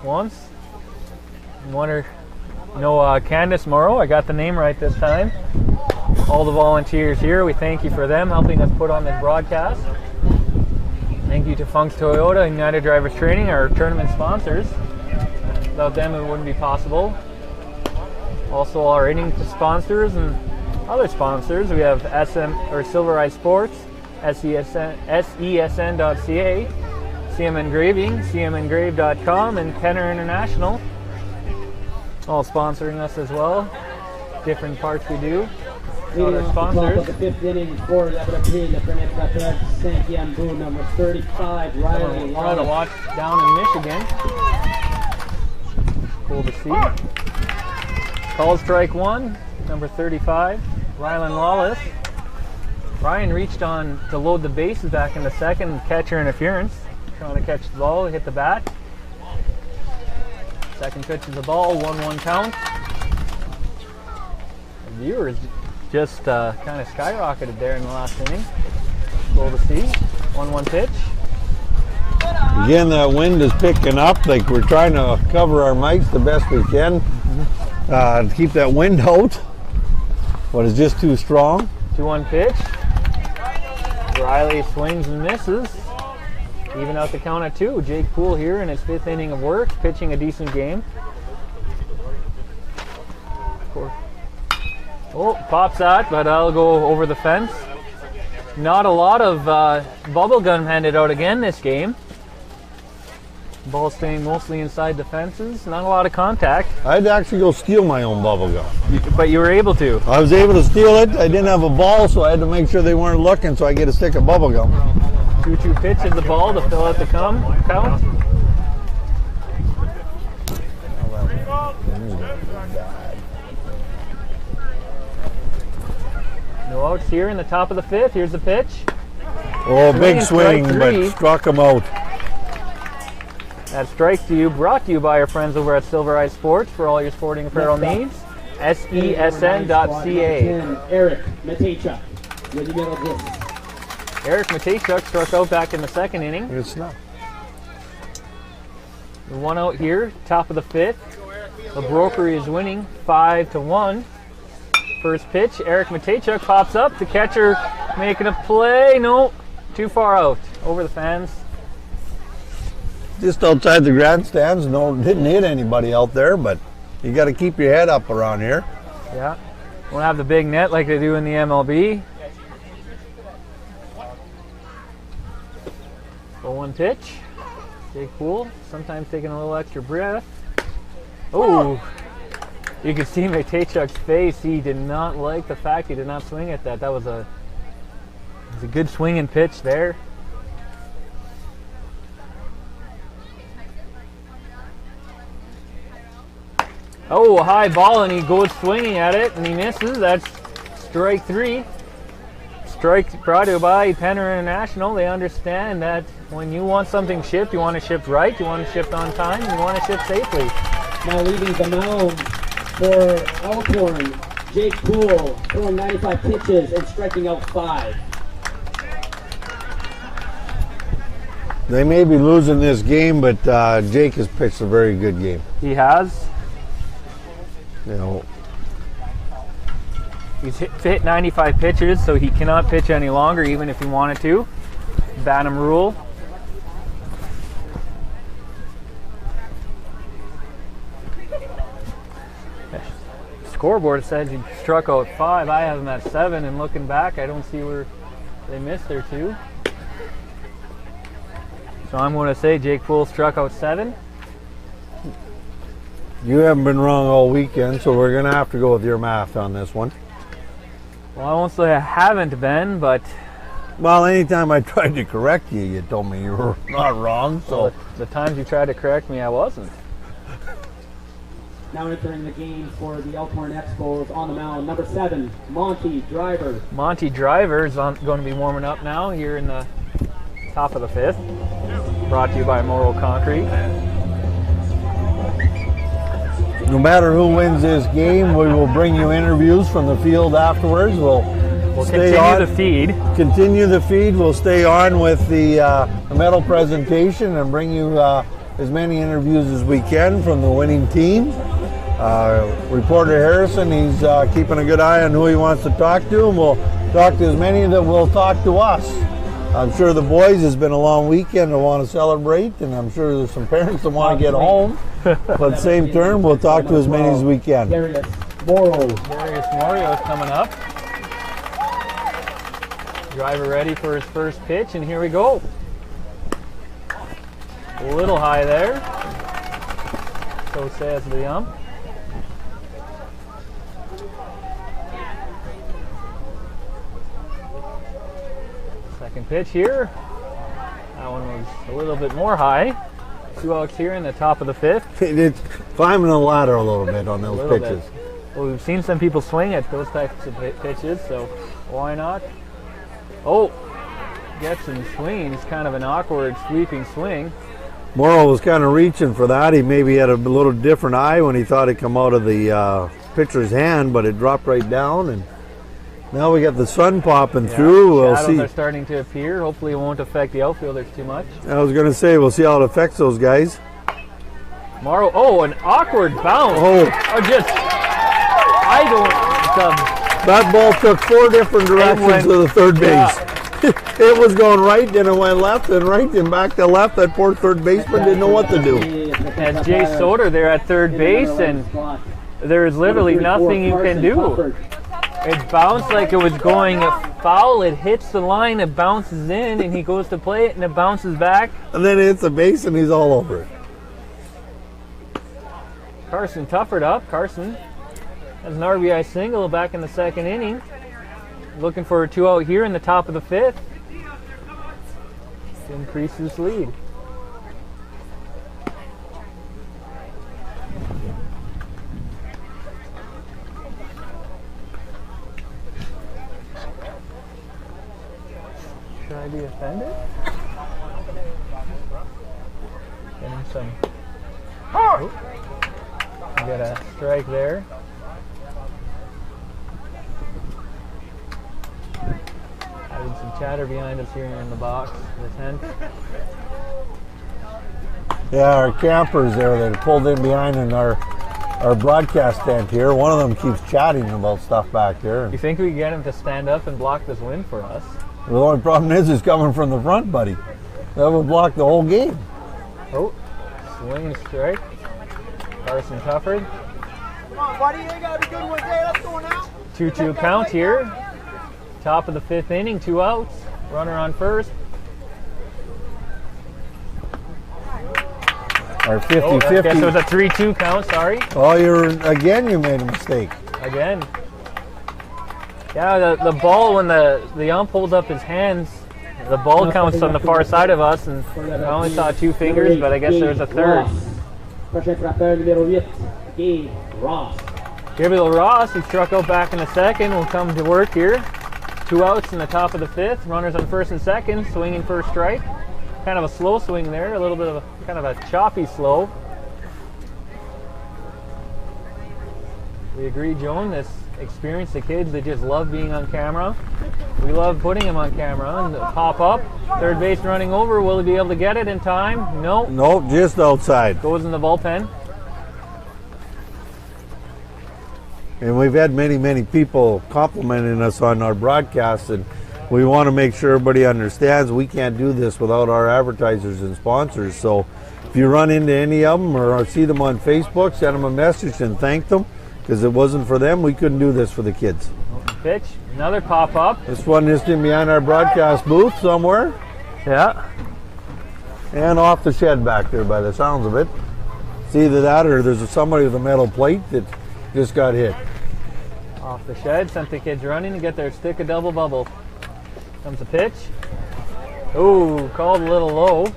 once. Candace Morrow, I got the name right this time. All the volunteers here, we thank you for them helping us put on this broadcast. Thank you to Funk's Toyota and United Drivers Training, our tournament sponsors. Without them, it wouldn't be possible. Also, our inning sponsors and other sponsors. We have Silver Eye Sports, SESN.ca, CM Engraving, CMEngrave.com, and Kenner International. All sponsoring us as well. Different parts we do. Other sponsors. The fifth inning for number 35, Riley. We're on a watch down in Michigan. Cool to see. Called strike one, number 35, Rylan Lawless. Ryan reached on to load the bases back in the second, catcher interference. Trying to catch the ball, hit the bat. Second pitch is the ball, 1-1 count. The viewers just kind of skyrocketed there in the last inning. Cool to see. 1-1 pitch. Again, the wind is picking up. Like, we're trying to cover our mics the best we can to keep that wind out, but it's just too strong. 2-1 pitch. Riley swings and misses. Even out the count at 2. Jake Poole here in his fifth inning of work, pitching a decent game. Oh, pops that, but I'll go over the fence. Not a lot of bubble gum handed out again this game. Ball staying mostly inside the fences. Not a lot of contact. I'd actually go steal my own bubble gum. But you were able to. I was able to steal it. I didn't have a ball, so I had to make sure they weren't looking, so I get a stick of bubble gum. 2-2 pitch is the ball to fill out the count. No outs here in the top of the fifth. Here's the pitch. Oh, big swing, but struck him out. That strike to you, brought to you by our friends over at Silver Eye Sports for all your sporting apparel needs. SESN.ca. Eric Matejchuk with the middle disc. Eric Matejchuk struck out back in the second inning. It's not. One out here, top of the fifth. The Broquerie is winning 5-1. First pitch, Eric Matejchuk pops up. The catcher making a play. No, too far out. Over the fence. Just outside the grandstands. No, didn't hit anybody out there, but you got to keep your head up around here. Yeah. Won't have the big net like they do in the MLB. 0-1 pitch. Jake Poole, sometimes taking a little extra breath. Oh, you can see Matejchuk's face. He did not like the fact he did not swing at that. That was a good swinging pitch there. Oh, a high ball, and he goes swinging at it, and he misses. That's strike 3. Strike brought to you by Penner International. They understand that when you want something shipped, you want it shipped right, you want it shipped on time, and you want it shipped safely. Now leaving the mound for Elkhorn, Jake Poole, throwing 95 pitches and striking out 5. They may be losing this game, but Jake has pitched a very good game. He has. You know, he's hit 95 pitches, so he cannot pitch any longer, even if he wanted to. Bantam rule. Scoreboard says he struck out 5. I have him at 7, and looking back, I don't see where they missed their 2. So I'm going to say Jake Poole struck out 7. You haven't been wrong all weekend, so we're going to have to go with your math on this one. Well, I won't say I haven't been, but Well, anytime I tried to correct you, you told me you were not wrong. So well, the times you tried to correct me, I wasn't. Now entering the game for the Elkhorn Expos on the mound, number 7, Monty Driver. Monty Driver is going to be warming up now here in the top of the 5th. Brought to you by Morrow Concrete. no matter who wins this game, we will bring you interviews from the field afterwards. We'll stay continue on. the feed. Continue the feed. We'll stay on with the medal presentation and bring you as many interviews as we can from the winning team. Reporter Harrison, he's keeping a good eye on who he wants to talk to, and we'll talk to as many that will talk to us. I'm sure the boys, has been a long weekend and want to celebrate, and I'm sure there's some parents that want to get home. But same turn, we'll talk to as many as we can. Darius Morrow. Darius Morio is coming up. Driver ready for his first pitch, and here we go. A little high there. So says the ump. Second pitch here. That one was a little bit more high. 2 outs here in the top of the 5th. It's climbing the ladder a little bit on those pitches. Well, we've seen some people swing at those types of pitches, so why not? Oh, gets him swinging. It's kind of an awkward sweeping swing. Morrow was kind of reaching for that. He maybe had a little different eye when he thought it come out of the pitcher's hand, but it dropped right down. And now we got the sun popping through. We'll Shadows see. are starting to appear. Hopefully it won't affect the outfielders too much. I was going to say, we'll see how it affects those guys. Morrow, oh, an awkward bounce. Oh. I don't. That ball took 4 different directions to the third base. It was going right, then it went left, and right, and back to left. That poor third baseman didn't know what to do. And Jay Soder there at third base, and there's literally nothing you can do. It bounced like it was going foul. It hits the line, it bounces in, and he goes to play it, and it bounces back. And then it hits the base, and he's all over it. Carson Tufford up. Carson has an RBI single back in the 2nd inning. Looking for a 2 out here in the top of the 5th. To increase his lead. Should I be offended? Getting some. Oh, get a strike there. Having some chatter behind us here in the box, the tent. Yeah, our campers there that pulled in behind in our broadcast tent here. One of them keeps chatting about stuff back there. You think we can get him to stand up and block this win for us? The only problem is it's coming from the front, buddy. That would block the whole game. Oh, swing and strike. Carson Tufford. Come on, buddy, you got a good one there. Let's go now. 2-2 count here. Top of the 5th inning, 2 outs. Runner on first. Our Oh, I guess it was 50-50. a 3-2 count, sorry. Oh, you made a mistake. Again. Yeah, the ball, when the ump holds up his hands, the ball counts on the far side of us, and I only saw 2 fingers, but I guess there was a third. Prochain frappeur numéro 8, Gabe Ross. Gabriel Ross, who struck out back in the 2nd, will come to work here. 2 outs in the top of the 5th. Runners on first and second, swinging for a strike. Kind of a slow swing there, a little bit of a kind of a choppy slow. We agree, Joan, this experience, the kids, they just love being on camera. We love putting them on camera. And pop up, third base running over. Will he be able to get it in time? No. Nope, just outside. Goes in the bullpen. And we've had many people complimenting us on our broadcasts, and we want to make sure everybody understands we can't do this without our advertisers and sponsors. So if you run into any of them or see them on Facebook, send them a message and thank them, because it wasn't for them, we couldn't do this for the kids. Pitch, another pop-up. This one is in behind our broadcast booth somewhere. Yeah. And off the shed back there by the sounds of it. It's either that or there's somebody with a metal plate that just got hit. Off the shed, sent the kids running to get their stick of double bubble. Comes the pitch. Ooh, called a little low.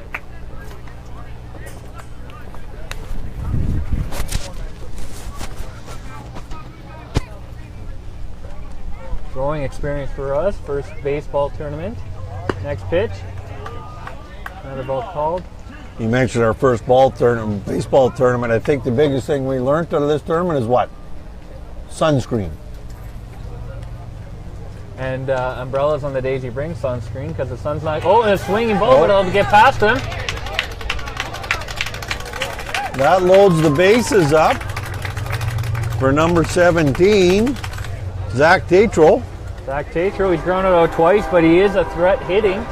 Growing experience for us. First baseball tournament. Next pitch. Another ball called. You mentioned our first baseball tournament. I think the biggest thing we learned out of this tournament is what? Sunscreen. And umbrellas on the days you bring sunscreen, because the sun's not. Oh, and a swinging ball, but it'll get past him. That loads the bases up for number 17, Zach Tatro. Zach Tatro, he's grounded out twice, but he is a threat hitting.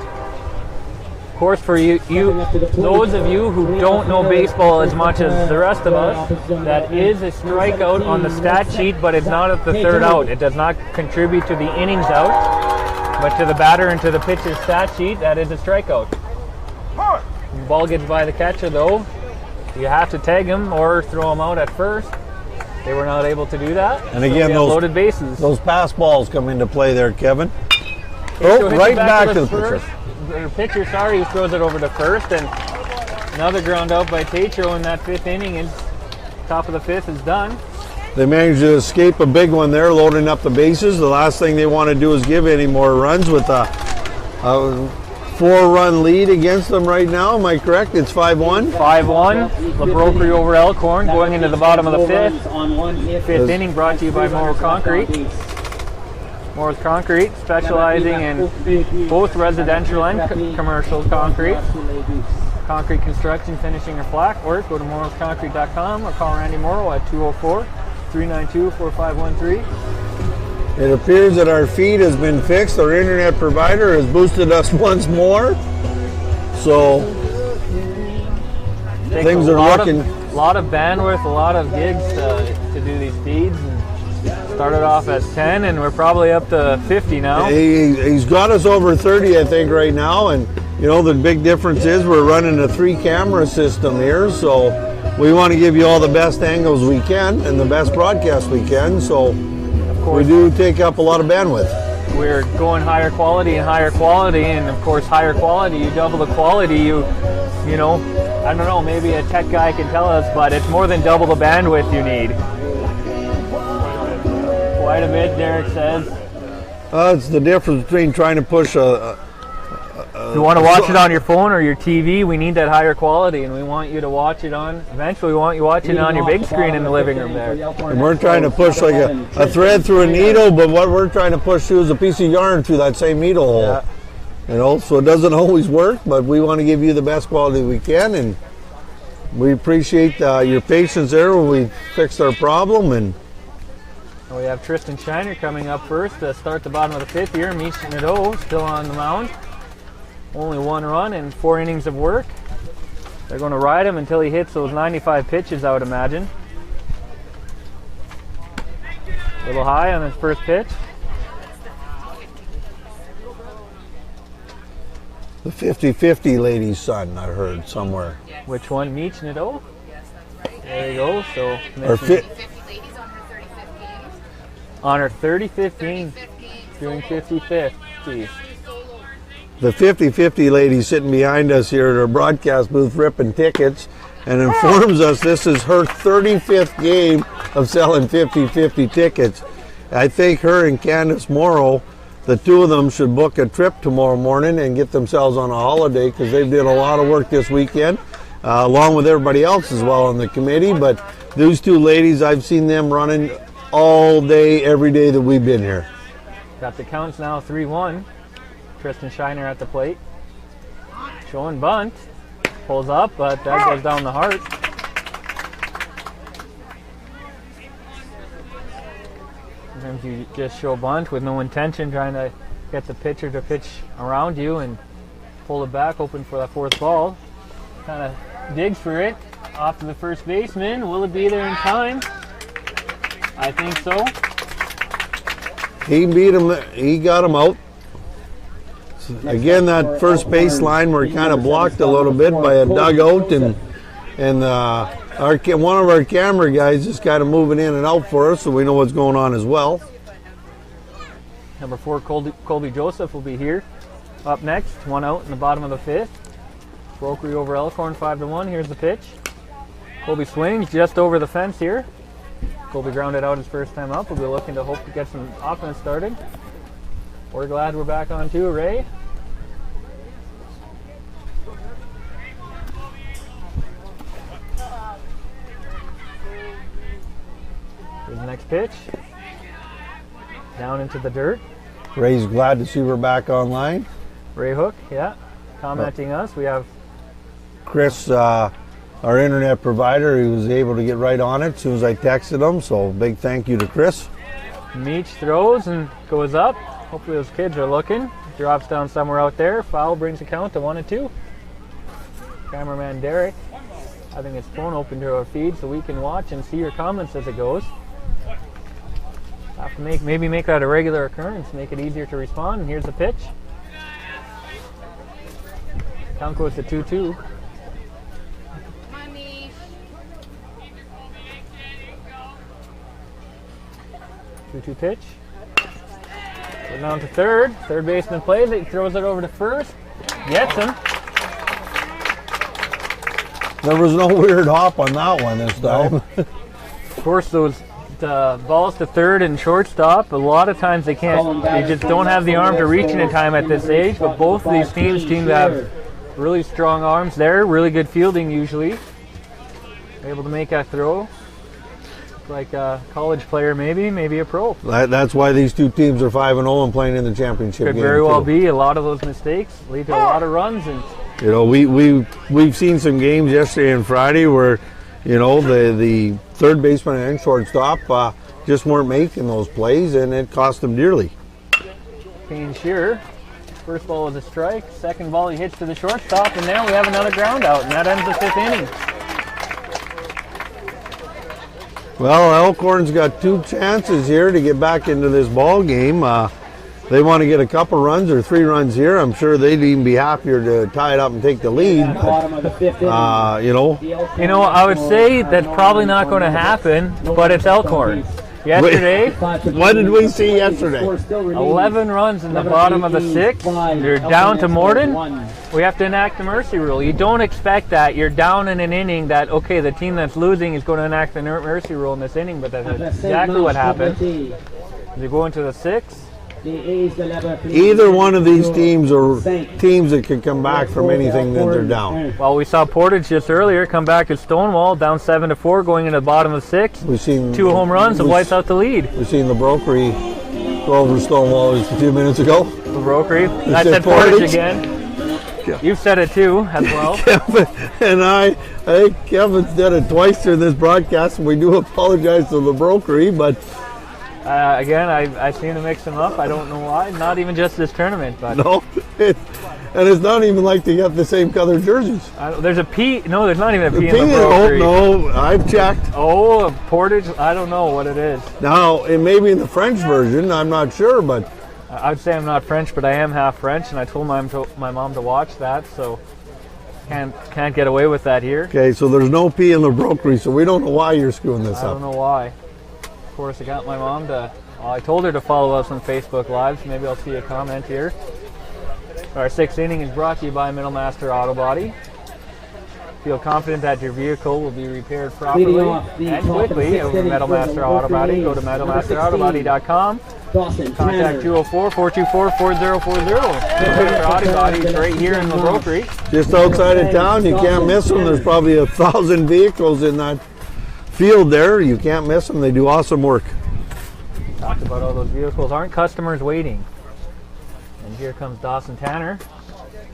Of course, for you, those of you who don't know baseball as much as the rest of us, that is a strikeout on the stat sheet, but it's not at the third out. It does not contribute to the innings out, but to the batter and to the pitcher's stat sheet, that is a strikeout. The ball gets by the catcher, though. You have to tag him or throw him out at first. They were not able to do that. And again, so loaded bases. Those pass balls come into play there, Kevin. Oh, right back to the pitcher. Pitcher, sorry, who throws it over to first, and another ground out by Tatro in that fifth inning, and top of the fifth is done. They managed to escape a big one there, loading up the bases. The last thing they want to do is give any more runs with a 4-run lead against them right now. Am I correct? It's 5-1? 5-1. Broquerie over Elkhorn going into the bottom of the fifth. Fifth inning brought to you by Morrow Concrete. Morrow's Concrete, specializing in both residential and commercial concrete. Concrete construction, finishing, or flat work. Go to morrowsconcrete.com or call Randy Morrow at 204-392-4513. It appears that our feed has been fixed. Our internet provider has boosted us once more. So things are looking. A lot of bandwidth, a lot of gigs to do these feeds. Started off at 10, and we're probably up to 50 now. He's got us over 30, I think, right now. And, you know, the big difference is we're running a 3-camera system here. So we want to give you all the best angles we can and the best broadcast we can. So of course, we do take up a lot of bandwidth. We're going higher quality and higher quality. And, of course, higher quality, you double the quality. You know, I don't know, maybe a tech guy can tell us, but it's more than double the bandwidth you need. Quite a bit, Derek says. It's the difference between trying to push if you want to watch it on your phone or your TV, we need that higher quality, and we want you to watch it on. Eventually, we want you watching it on your big screen in the living room there. And we're trying to push like a thread through a needle, but what we're trying to push through is a piece of yarn through that same needle hole. Yeah. You know, so it doesn't always work, but we want to give you the best quality we can, and we appreciate your patience there when we fixed our problem. And we have Tristan Shiner coming up first to start the bottom of the fifth here. Mish Nadeau still on the mound. Only 1 run and 4 innings of work. They're going to ride him until he hits those 95 pitches, I would imagine. A little high on his first pitch. the 50-50 lady's son, I heard somewhere. Which one? Mish Nadeau? There you go. So Or on her 35th game, doing 55th. The 50-50 lady sitting behind us here at our broadcast booth ripping tickets and informs us this is her 35th game of selling 50-50 tickets. I think her and Candace Morrow, the two of them should book a trip tomorrow morning and get themselves on a holiday because they've did a lot of work this weekend, along with everybody else as well on the committee. But those two ladies, I've seen them running all day, every day that we've been here. Got the counts now 3-1. Tristan Shiner at the plate. Showing bunt. Pulls up, but that goes down the heart. Sometimes you just show bunt with no intention, trying to get the pitcher to pitch around you and pull it back, hoping for that fourth ball. Kind of digs for it. Off to the first baseman. Will it be there in time? I think so. He beat him. He got him out. Again, that first base line we're kind of blocked a little bit by a dugout, and one of our camera guys is kind of moving in and out for us, so we know what's going on as well. Number 4, Colby Joseph will be here. Up next, 1 out in the bottom of the 5th. Broquerie over Elkhorn 5-1. Here's the pitch. Colby swings just over the fence here. Colby grounded out his first time up. We'll be looking to hope to get some offense started. We're glad we're back on too, Ray. Here's the next pitch. Down into the dirt. Ray's glad to see we're back online. Ray Hook, yeah, commenting us. We have Chris, our internet provider, he was able to get right on it as soon as I texted him, so big thank you to Chris. Meach throws and goes up. Hopefully those kids are looking. Drops down somewhere out there. Foul brings the count to 1-2. Cameraman Derek having his phone open to our feed so we can watch and see your comments as it goes. Have to maybe make that a regular occurrence, make it easier to respond. And here's the pitch. Count goes to 2-2. 2-2 pitch. Goes down to third. Third baseman plays it. He throws it over to first. Gets him. There was no weird hop on that one this time. Of course, those balls to third and shortstop, a lot of times they can't, they just don't have the arm to reach in time at this age, but both of these teams have really strong arms there, really good fielding usually. Able to make that throw. Like a college player maybe a pro. That's why these two teams are 5-0 and playing in the championship game. Could very well be. A lot of those mistakes lead to a lot of runs. And you know, we've seen some games yesterday and Friday where, you know, the third baseman and shortstop just weren't making those plays, and it cost them dearly. Kane Shearer, first ball was a strike. Second ball he hits to the shortstop, and now we have another ground out, and that ends the 5th inning. Well, Elkhorn's got 2 chances here to get back into this ball game. They want to get a couple runs or 3 runs here. I'm sure they'd even be happier to tie it up and take the lead. But, you know, I would say that's probably not going to happen, but it's Elkhorn. Yesterday, what did we see yesterday? 11 runs in the bottom of the 6th. You're down to Morden. We have to enact the mercy rule. You don't expect that. You're down in an inning that, okay, the team that's losing is going to enact the mercy rule in this inning, but that's exactly what happened. You go into the 6th. Either one of these teams are teams that can come back from anything that they're down. Well, we saw Portage just earlier come back at Stonewall, down 7-4, going into the bottom of the 6th. We've seen 2 home runs and wipes out the lead. We've seen the Broquerie go over Stonewall just a few minutes ago. The Broquerie. I said Portage again. You've said it too, as well. Kevin and I think Kevin's done it twice during this broadcast, and we do apologize to the Broquerie, but again, I seem to mix them up. I don't know why. Not even just this tournament, but no, and it's not even like they got the same color jerseys. There's a P. No, there's not even a P in the Broquerie. Oh no, I've checked. Oh, Portage. I don't know what it is. Now it may be in the French version. I'm not sure, but I would say I'm not French, but I am half French, and I told my mom to watch that, so can't get away with that here. Okay, so there's no P in the Broquerie, so we don't know why you're screwing this up. I don't know why. Of course, I got my mom to. Well, I told her to follow us on Facebook Live, so maybe I'll see a comment here. Our 6th inning is brought to you by Middlemaster Auto Body. Feel confident that your vehicle will be repaired properly and quickly over Middlemaster Auto Body. Go to middlemasterautobody.com. Contact 204-424-4040. Middlemaster Auto Body is right here in the Broquerie. Just outside of town, you can't miss them. There's probably 1,000 vehicles in that field there. You can't miss them. They do awesome work. Talked about all those vehicles. Aren't customers waiting? And here comes Dawson Tanner.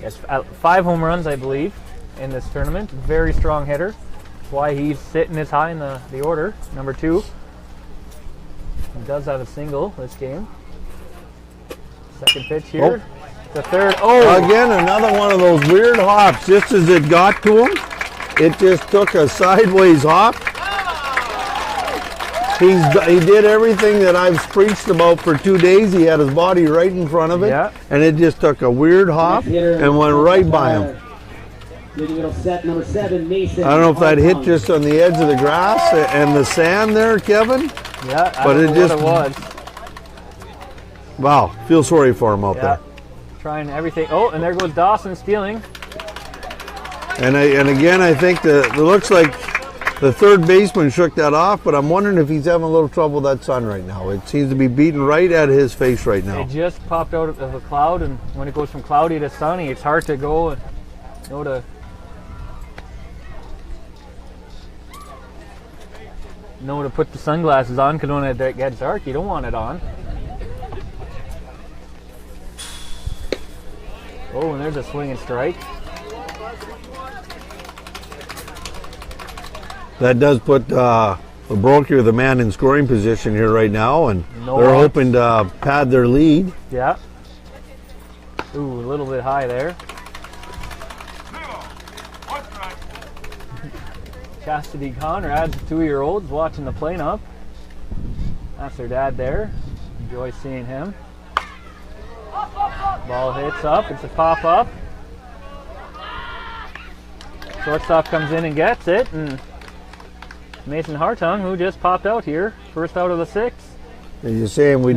Yes, 5 home runs, I believe, in this tournament. Very strong hitter. That's why he's sitting as high in the order. Number 2. He does have a single this game. Second pitch here. The third. Oh, Again, another one of those weird hops. Just as it got to him, it just took a sideways hop. He did everything that I've preached about for 2 days. He had his body right in front of it, Yeah. and it just took a weird hop and went right by him. Set number 7, Mason. I don't know if that hit Armstrong. just on the edge of the grass and the sand there, Kevin. yeah. I but don't it know just- what it was. Wow, feel sorry for him out Yeah. there. Trying everything. Oh, and there goes Dawson stealing. And again, I think it looks like the third baseman shook that off, but I'm wondering if he's having a little trouble with that sun right now. It seems to be beating right at his face right now. It just popped out of a cloud, and when it goes from cloudy to sunny, it's hard to go and know to put the sunglasses on, because when it gets dark, you don't want it on. Oh, and there's a swinging strike. That does put Broquerie, the man in scoring position here right now, and No they're outs. hoping to pad their lead. Yeah. Ooh, a little bit high there. Cassidy Conrad's 2-year-old's watching the plane up. That's their dad there. Enjoy seeing him. Ball hits up. It's a pop up. Shortstop comes in and gets it, and Mason Hartung, who just popped out here, first out of the 6. As you're saying, we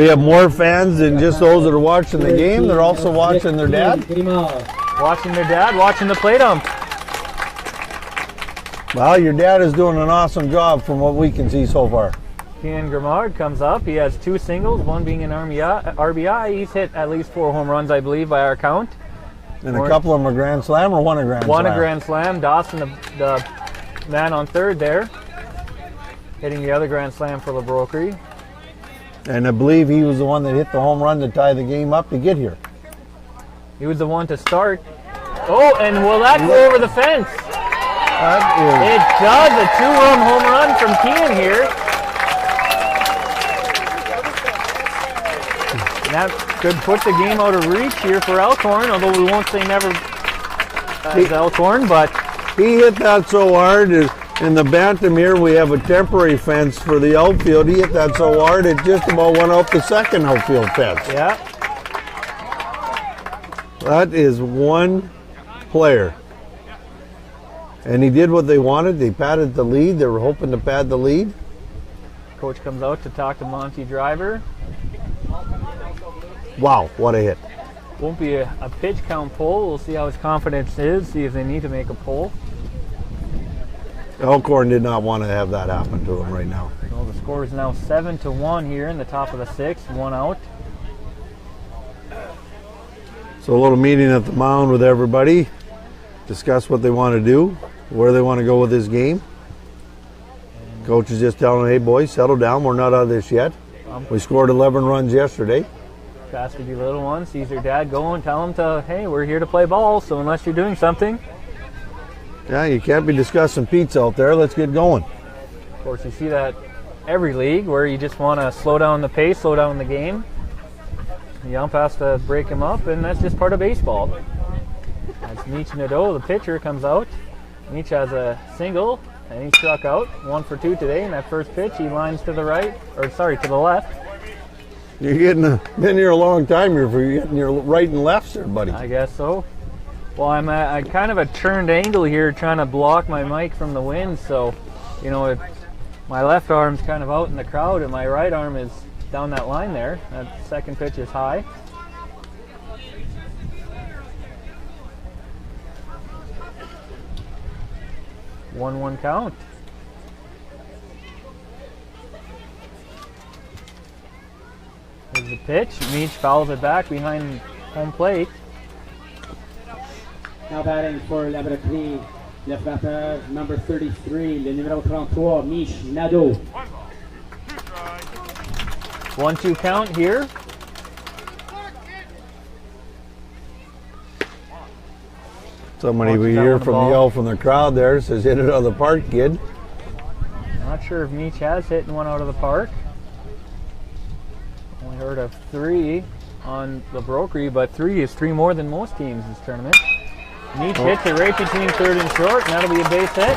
have more fans than just those that are watching the game. They're also watching their dad. Watching their dad, watching the plate ump. Well, your dad is doing an awesome job from what we can see so far. Kian Grimard comes up. He has 2 singles, one being an RBI. He's hit at least 4 home runs, I believe, by our count. And a couple of them a grand slam, or one a grand One slam? a grand slam. Dawson, the man on third there, hitting the other grand slam for the Broquerie. And I believe he was the one that hit the home run to tie the game up to get here. He was the one to start. Oh, and will that go over the fence? That It does. A 2-run home run from Kian here. And that could put the game out of reach here for Elkhorn, although we won't say never as Elkhorn, but he hit that so hard. In the Bantam here, we have a temporary fence for the outfield. He hit that so hard, it just about went out the second outfield fence. yeah. That is one player. And he did what they wanted. They padded the lead. They were hoping to pad the lead. Coach comes out to talk to Monty Driver. Wow, what a hit. Won't be a pitch count pull. We'll see how his confidence is, see if they need to make a pull. Elkhorn did not want to have that happen to him right now. Well, the score is now 7-1 here in the top of the 6th, 1 out. So a little meeting at the mound with everybody. Discuss what they want to do, where they want to go with this game. Coach is just telling them, hey boys, settle down. We're not out of this yet. We scored 11 runs yesterday. Cassidy Little One sees her dad go and tell him to, hey, we're here to play ball, so unless you're doing something. Yeah, you can't be discussing pizza out there. Let's get going. Of course, you see that every league where you just want to slow down the pace, slow down the game. The ump has to break him up, and that's just part of baseball. That's Meech Nadeau, the pitcher, comes out. Meech has a single, and he struck out. 1 for 2 today, and that first pitch, he lines to the right, or sorry, to the left. You're been here a long time. You're getting your right and lefts there, buddy. I guess so. Well, I'm at kind of a turned angle here, trying to block my mic from the wind, so, you know, my left arm's kind of out in the crowd, and my right arm is down that line there. That second pitch is high. One count. Here's the pitch. Meech fouls it back behind home plate. Now batting for la Broquerie, le frappeur number 33, le numéro 33, Mich Nadeau. 1-2 count here. Somebody we Watch that hear one from ball. yell from the crowd there says, hit it out of the park, kid. Not sure if Meech has hit one out of the park. Only heard of 3. on the Broquerie, but 3 is 3 more than most teams this tournament. Neat hits it right between third and short, and that'll be a base hit.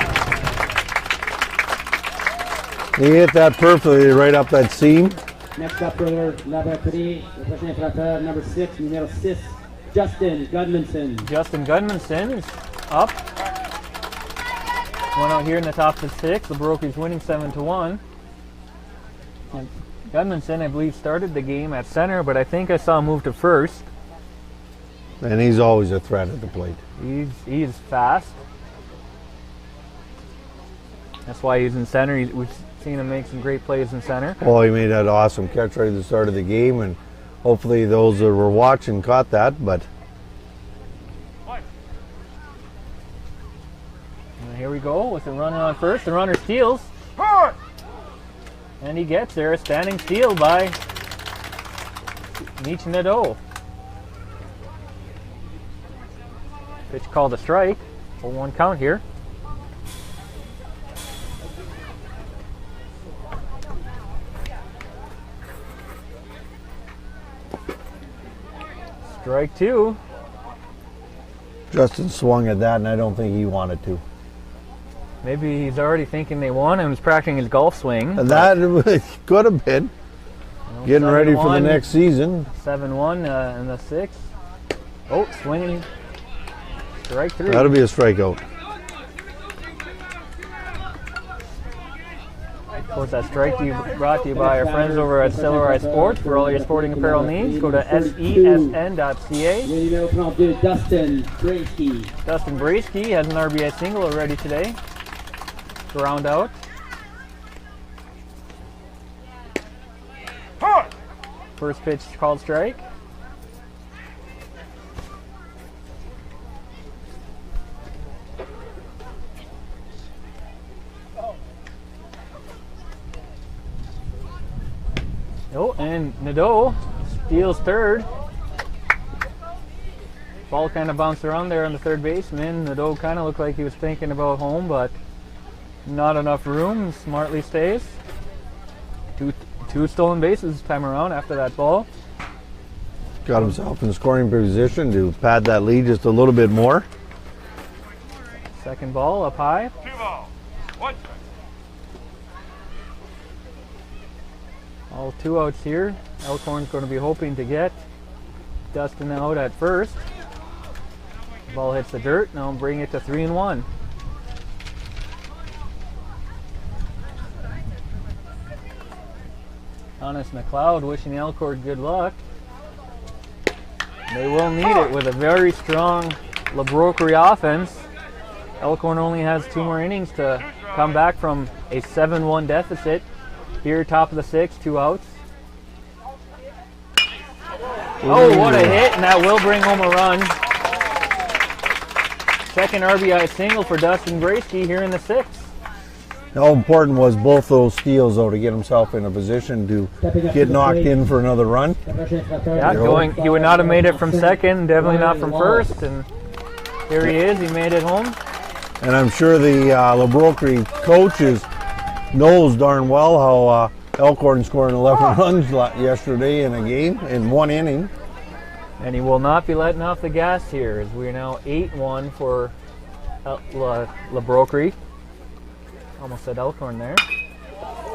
He hit that perfectly right up that seam. Next up for La Broquerie, le prochain frappeur, number 6, numéro 6, Justin Gudmundson. Justin Gudmundson is up. One out here in the top of the 6. The Broquerie's winning 7-1. And Gudmundson, I believe, started the game at center, but I think I saw him move to first. And he's always a threat at the plate. He's fast. That's why he's in center. We've seen him make some great plays in center. Oh, he made that awesome catch right at the start of the game, and hopefully those that were watching caught that, but And here we go with the runner on first. The runner steals. And he gets there. A standing steal by Nietzsche Nadeau. Pitch called a strike. 0-1 count here. Strike 2. Justin swung at that, and I don't think he wanted to. Maybe he's already thinking they won and was practicing his golf swing. And that could have been. Getting ready for the 7-1. next season. 7-1 in the 6th. Oh, swinging. Strike 3. That'll be a strikeout. Of course, that strike brought to you by our friends over at Silvereye Sports. For all your sporting apparel needs, go to SESN.ca. Numéro 32, Dustin Bracey. Dustin Bracey has an RBI single already today to round out. First pitch called strike. Oh, and Nadeau steals third. Ball kind of bounced around there on the third baseman. Nadeau kind of looked like he was thinking about home, but not enough room. Smartly stays. Two stolen bases this time around after that ball. Got himself in scoring position to pad that lead just a little bit more. Second ball up high. 1. All 2 outs here. Elkhorn's going to be hoping to get Dustin out at first. Ball hits the dirt. Now bring it to 3-1. Honest McLeod wishing the Elkhorn good luck. They will need it with a very strong La Broquerie offense. Elkhorn only has 2 more innings to come back from a 7-1 deficit. Here, top of the 6th, 2 outs. Oh, what a hit, and that will bring home a run. Second RBI single for Dustin Bracey here in the 6th. How important was both those steals, though, to get himself in a position to get knocked in for another run? Yeah, he would not have made it from second, definitely not from first, and here he is, he made it home. And I'm sure the La Broquerie coaches knows darn well how Elkhorn scored 11 runs yesterday in a game, in 1 inning. And he will not be letting off the gas here, as we are now 8-1 for La Broquerie. Almost said Elkhorn there.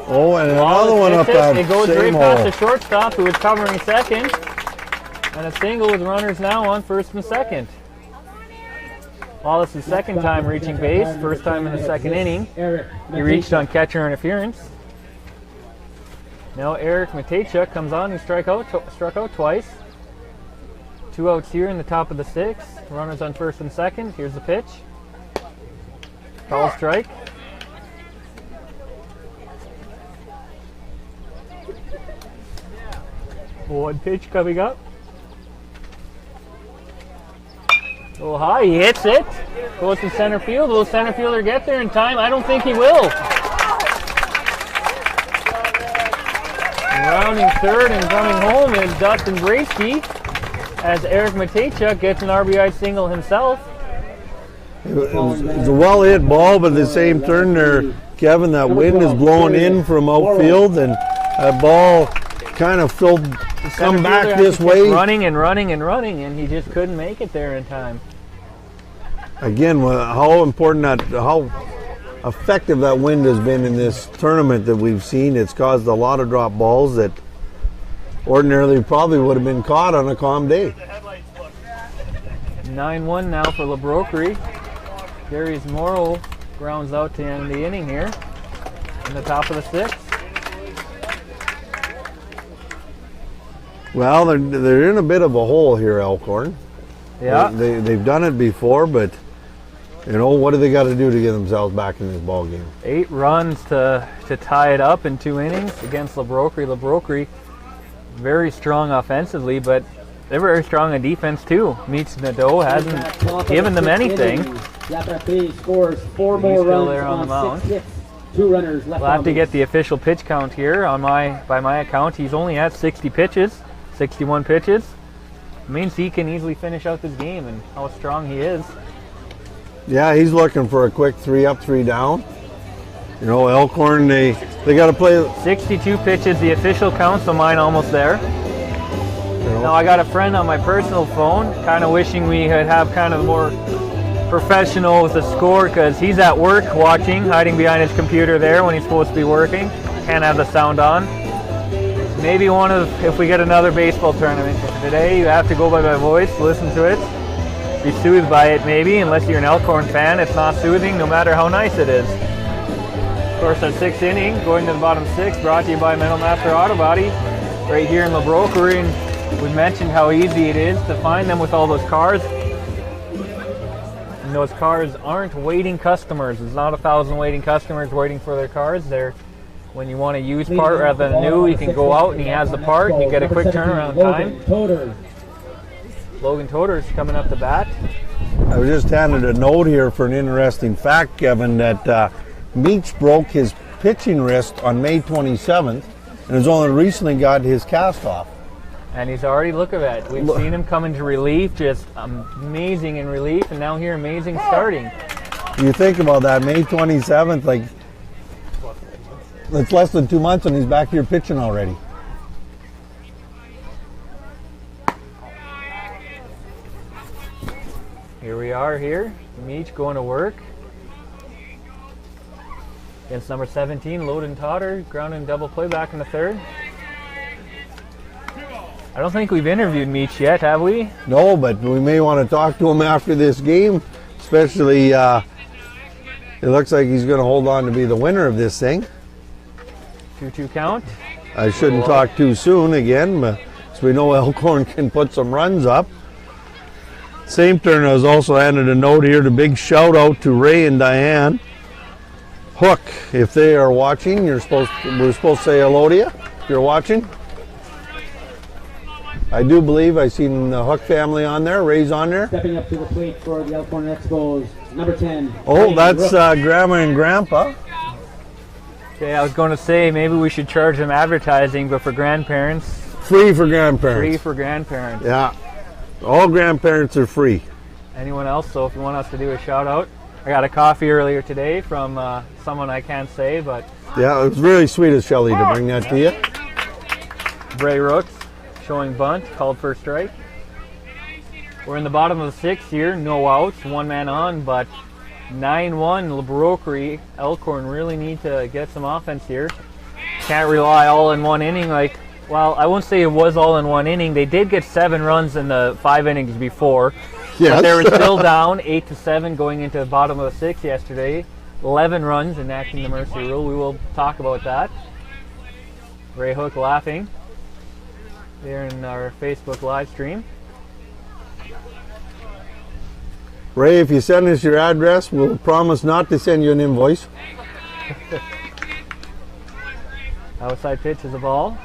Oh, and another one up that It goes right same past hole. the shortstop, who was covering second. And a single with runners now on first and second. Wallace's second time reaching base, first time in the second inning. He reached on catcher interference. Now Eric Matejchuk comes on. He struck out twice. 2 outs here in the top of the 6th. Runners on first and second. Here's the pitch. Call strike. One pitch coming up. A little high, he hits it. Goes to center field. Will the center fielder get there in time? I don't think he will. Rounding third and coming home is Dustin Bracey, as Eric Matejchuk gets an RBI single himself. It was a well-hit ball, but at the same turn there, Kevin, that wind is blowing in from outfield, and that ball kind of come back fielder this kept way. running and running and running, and he just couldn't make it there in time. Again, how important how effective that wind has been in this tournament that we've seen. It's caused a lot of drop balls that ordinarily probably would have been caught on a calm day. 9-1 now for Broquerie. Darius Morrow grounds out to end the inning here in the top of the 6th. Well, they're in a bit of a hole here, Elkhorn. Yeah. They've done it before, but you know, what do they got to do to get themselves back in this ball game? 8 runs to tie it up in 2 innings against Broquerie. Broquerie very strong offensively, but they're very strong on defense too. Meets Nadeau hasn't given them anything. Yapap scores 4 more He's still runs there on the mound. 6 hits. 2 runners left. We'll have to get the official pitch count here. By my account, he's only at 61 pitches. Means he can easily finish out this game, and how strong he is. Yeah, he's looking for a quick 3 up, 3 down. You know, Elkhorn, they got to play 62 pitches, the official count, so mine almost there. Now I got a friend on my personal phone, kind of wishing we could have kind of more professional with the score, because he's at work watching, hiding behind his computer there when he's supposed to be working. Can't have the sound on. Maybe if we get another baseball tournament today, you have to go by my voice, listen to it, be soothed by it maybe. Unless you're an Elkhorn fan, it's not soothing no matter how nice it is. Of course, our 6th inning, going to the bottom 6, brought to you by Metal Master Auto Body, right here in Broquerie. And we mentioned how easy it is to find them with all those cars. And those cars aren't waiting customers. There's not 1,000 waiting customers waiting for their cars. They're, when you want a used part rather than new, you can go out and he has the part. You get a quick turnaround time. Logan Toder's coming up to bat. I was just handed a note here for an interesting fact, Kevin, that Meach broke his pitching wrist on May 27th and has only recently got his cast off. And he's already, look at that. We've seen him come into relief, just amazing in relief, and now here amazing starting. You think about that, May 27th, like, it's less than 2 months and he's back here pitching already. Here we are here, Meach going to work. Against number 17, Loden Totter, grounding double play back in the 3rd. I don't think we've interviewed Meach yet, have we? No, but we may want to talk to him after this game, especially it looks like he's going to hold on to be the winner of this thing. 2-2 count. I shouldn't talk too soon again, but so we know Elkhorn can put some runs up. Same turn, I was also handed a note here, the big shout out to Ray and Diane. Hook, if they are watching, we're supposed to say hello to you if you're watching. I do believe I've seen the Hook family on there, Ray's on there. Stepping up to the plate for the Elkhorn Expos, number 10. Oh, that's Grandma and Grandpa. Okay, I was going to say maybe we should charge them advertising, but for grandparents. Free for grandparents. Free for grandparents. Yeah, all grandparents are free. Anyone else? So if you want us to do a shout out, I got a coffee earlier today from someone I can't say, but. Yeah, it was really sweet of Shelley to bring that to you. Bray Rooks showing bunt, called for a strike. We're in the bottom of the 6th here, no outs, 1 man on, but 9-1 Broquerie. Elkhorn really need to get some offense here. Can't rely all in 1 inning. Well, I won't say it was all in 1 inning. They did get 7 runs in the 5 innings before. Yes. But they were still down 8-7 going into the bottom of the 6th yesterday. 11 runs enacting the mercy rule. We will talk about that. Ray Hook laughing there in our Facebook live stream. Ray, if you send us your address, we'll promise not to send you an invoice. Outside pitch is a ball.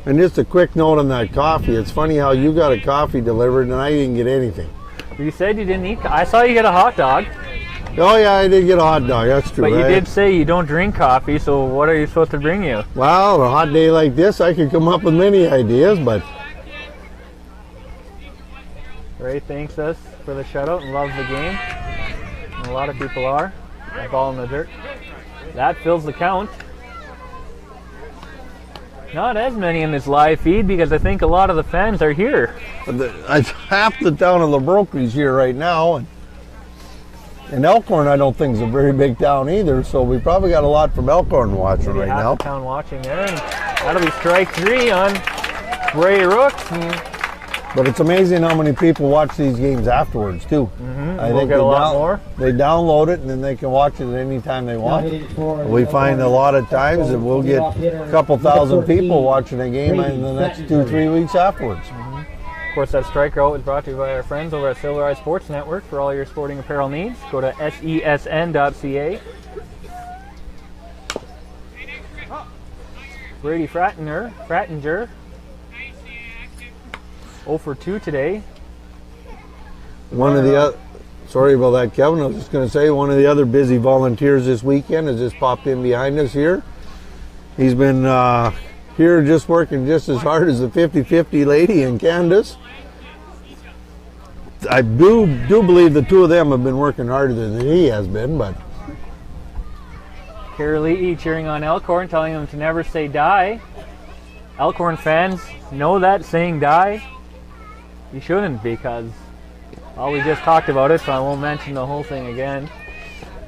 And just a quick note on that coffee. It's funny how you got a coffee delivered and I didn't get anything. You said you didn't eat. I saw you get a hot dog. Oh yeah, I did get a hot dog. That's true. But you right? did say you don't drink coffee, so what are you supposed to bring you? Well, a hot day like this, I could come up with many ideas, but. Ray thanks us for the shutout and loves the game. And a lot of people are. That ball in the dirt. That fills the count. Not as many in this live feed because I think a lot of the fans are here. Half the town of La Broquerie's here right now, and Elkhorn I don't think is a very big town either, so we probably got a lot from Elkhorn watching right now. Half the town watching there, and that'll be strike 3 on Ray Rooks. But it's amazing how many people watch these games afterwards too. I We'll get a lot more. They download it and then they can watch it anytime they want. We find a lot of times that we'll get a couple thousand people watching a game in the next 2-3 weeks afterwards. Of course, that strikeout was brought to you by our friends over at Silver Eye Sports Network. For all your sporting apparel needs, go to sesn.ca. Brady Frattinger, 0 for 2 today. One of the other, sorry about that, Kevin. I was just going to say one of the other busy volunteers this weekend has just popped in behind us here. He's been here just working just as hard as the 50-50 lady and Candace. I do believe the two of them have been working harder than he has been, but Caroliti cheering on Elkhorn, telling them to never say die. Elkhorn fans know that saying die. You shouldn't, because we just talked about it, so I won't mention the whole thing again.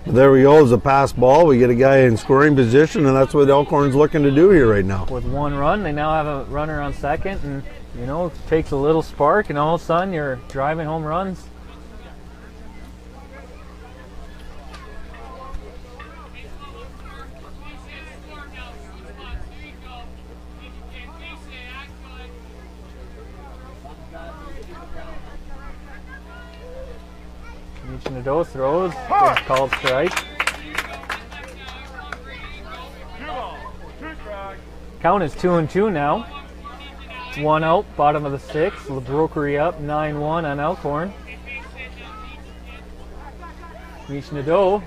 there we go. It's a pass ball. We get a guy in scoring position, and that's what Elkhorn's looking to do here right now. With 1 run, they now have a runner on second, and you know, it takes a little spark, and all of a sudden you're driving home runs. Nadeau throws, good called strike. Count is 2-2 now. 1 out, bottom of the 6th. Broquerie up 9-1 on Elkhorn. Nadeau.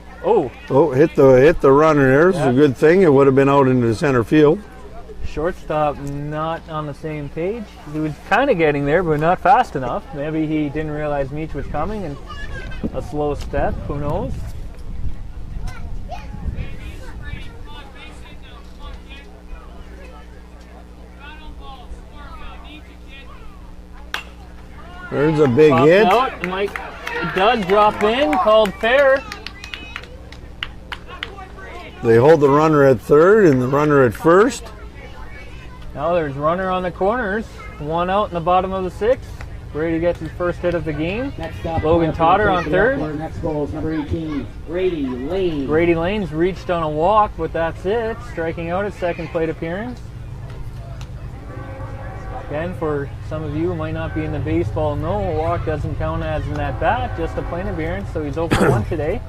Hit the runner there. It's a good thing. It would have been out into the center field. Shortstop not on the same page. He was kind of getting there, but not fast enough. Maybe he didn't realize Meach was coming and a slow step, who knows? There's a big hit. Out. It does drop in, called fair. They hold the runner at third and the runner at first. Now there's runner on the corners. 1 out in the bottom of the 6th. Brady gets his first hit of the game. Logan Totter on third. Next goal is number 18, Grady Lane. Grady Lane's reached on a walk, but that's it. Striking out his second plate appearance. Again, for some of you who might not be in the baseball know, a walk doesn't count as an at-bat, just a plate appearance, so he's 0 for 1 today.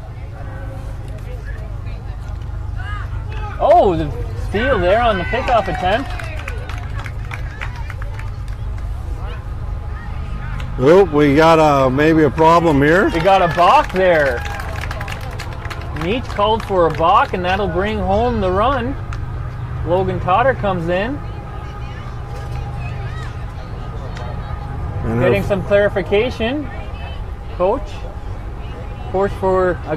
Oh, the steal there on the pickoff attempt. Oh, we got maybe a problem here. We got a balk there. Meach called for a balk, and that'll bring home the run. Logan Totter comes in. Getting some clarification, Coach. Of course,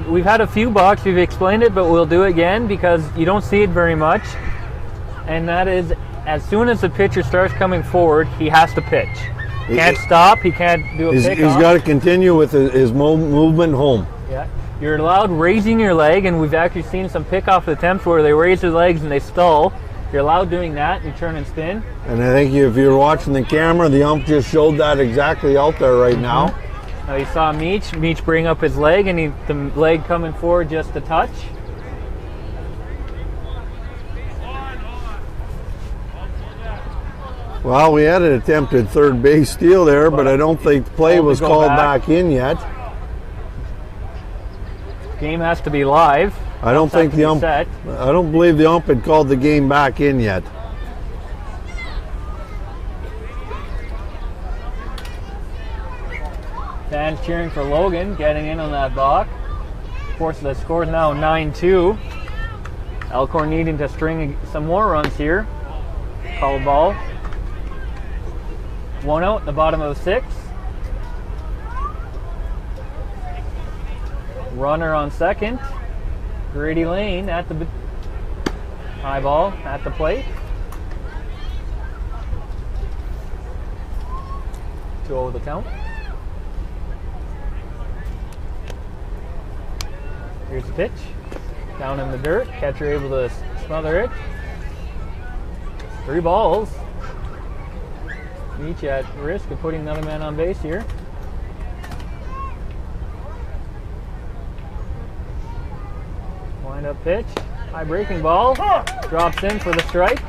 we've had a few balks, we've explained it, but we'll do it again because you don't see it very much. And that is, as soon as the pitcher starts coming forward, he has to pitch. He can't stop. He can't do a pickoff. He's got to continue with his movement home. Yeah, you're allowed raising your leg, and we've actually seen some pickoff attempts where they raise their legs and they stall. You're allowed doing that. You turn and spin. And I think if you're watching the camera, the ump just showed that exactly out there right now. Now you saw Meach bring up his leg, and the leg coming forward just a touch. Well, we had an attempted third base steal there, but I don't think the play was called back in yet. Game has to be live. I don't think the ump. I don't believe the ump had called the game back in yet. Fans cheering for Logan, getting in on that balk. Of course, the score is now 9-2. Elkhorn needing to string some more runs here. Call ball. 1 out in the bottom of the 6th. Runner on second. Grady Lane at the high ball at the plate. 2-0 the count. Here's the pitch. Down in the dirt. Catcher able to smother it. 3 balls. Each at risk of putting another man on base here. Wind up pitch. High breaking ball. Drops in for the strike.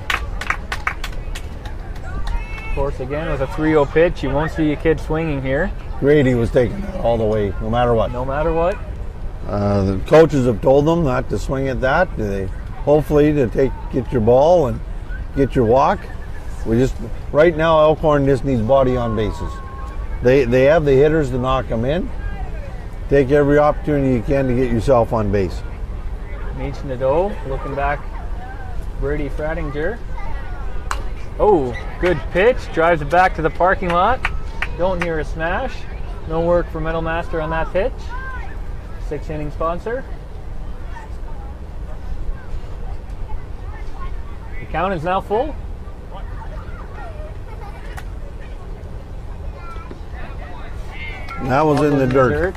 Of course, again, with a 3-0 pitch, you won't see a kid swinging here. Grady was taking it all the way, no matter what. No matter what. The coaches have told them not to swing at that. Hopefully to get your ball and get your walk. Right now, Elkhorn just needs body on bases. They have the hitters to knock them in. Take every opportunity you can to get yourself on base. Meets Nadeau, looking back, Brady Fradinger. Oh, good pitch, drives it back to the parking lot. Don't hear a smash. No work for Metal Master on that pitch. 6-inning sponsor. The count is now full. That was in the dirt.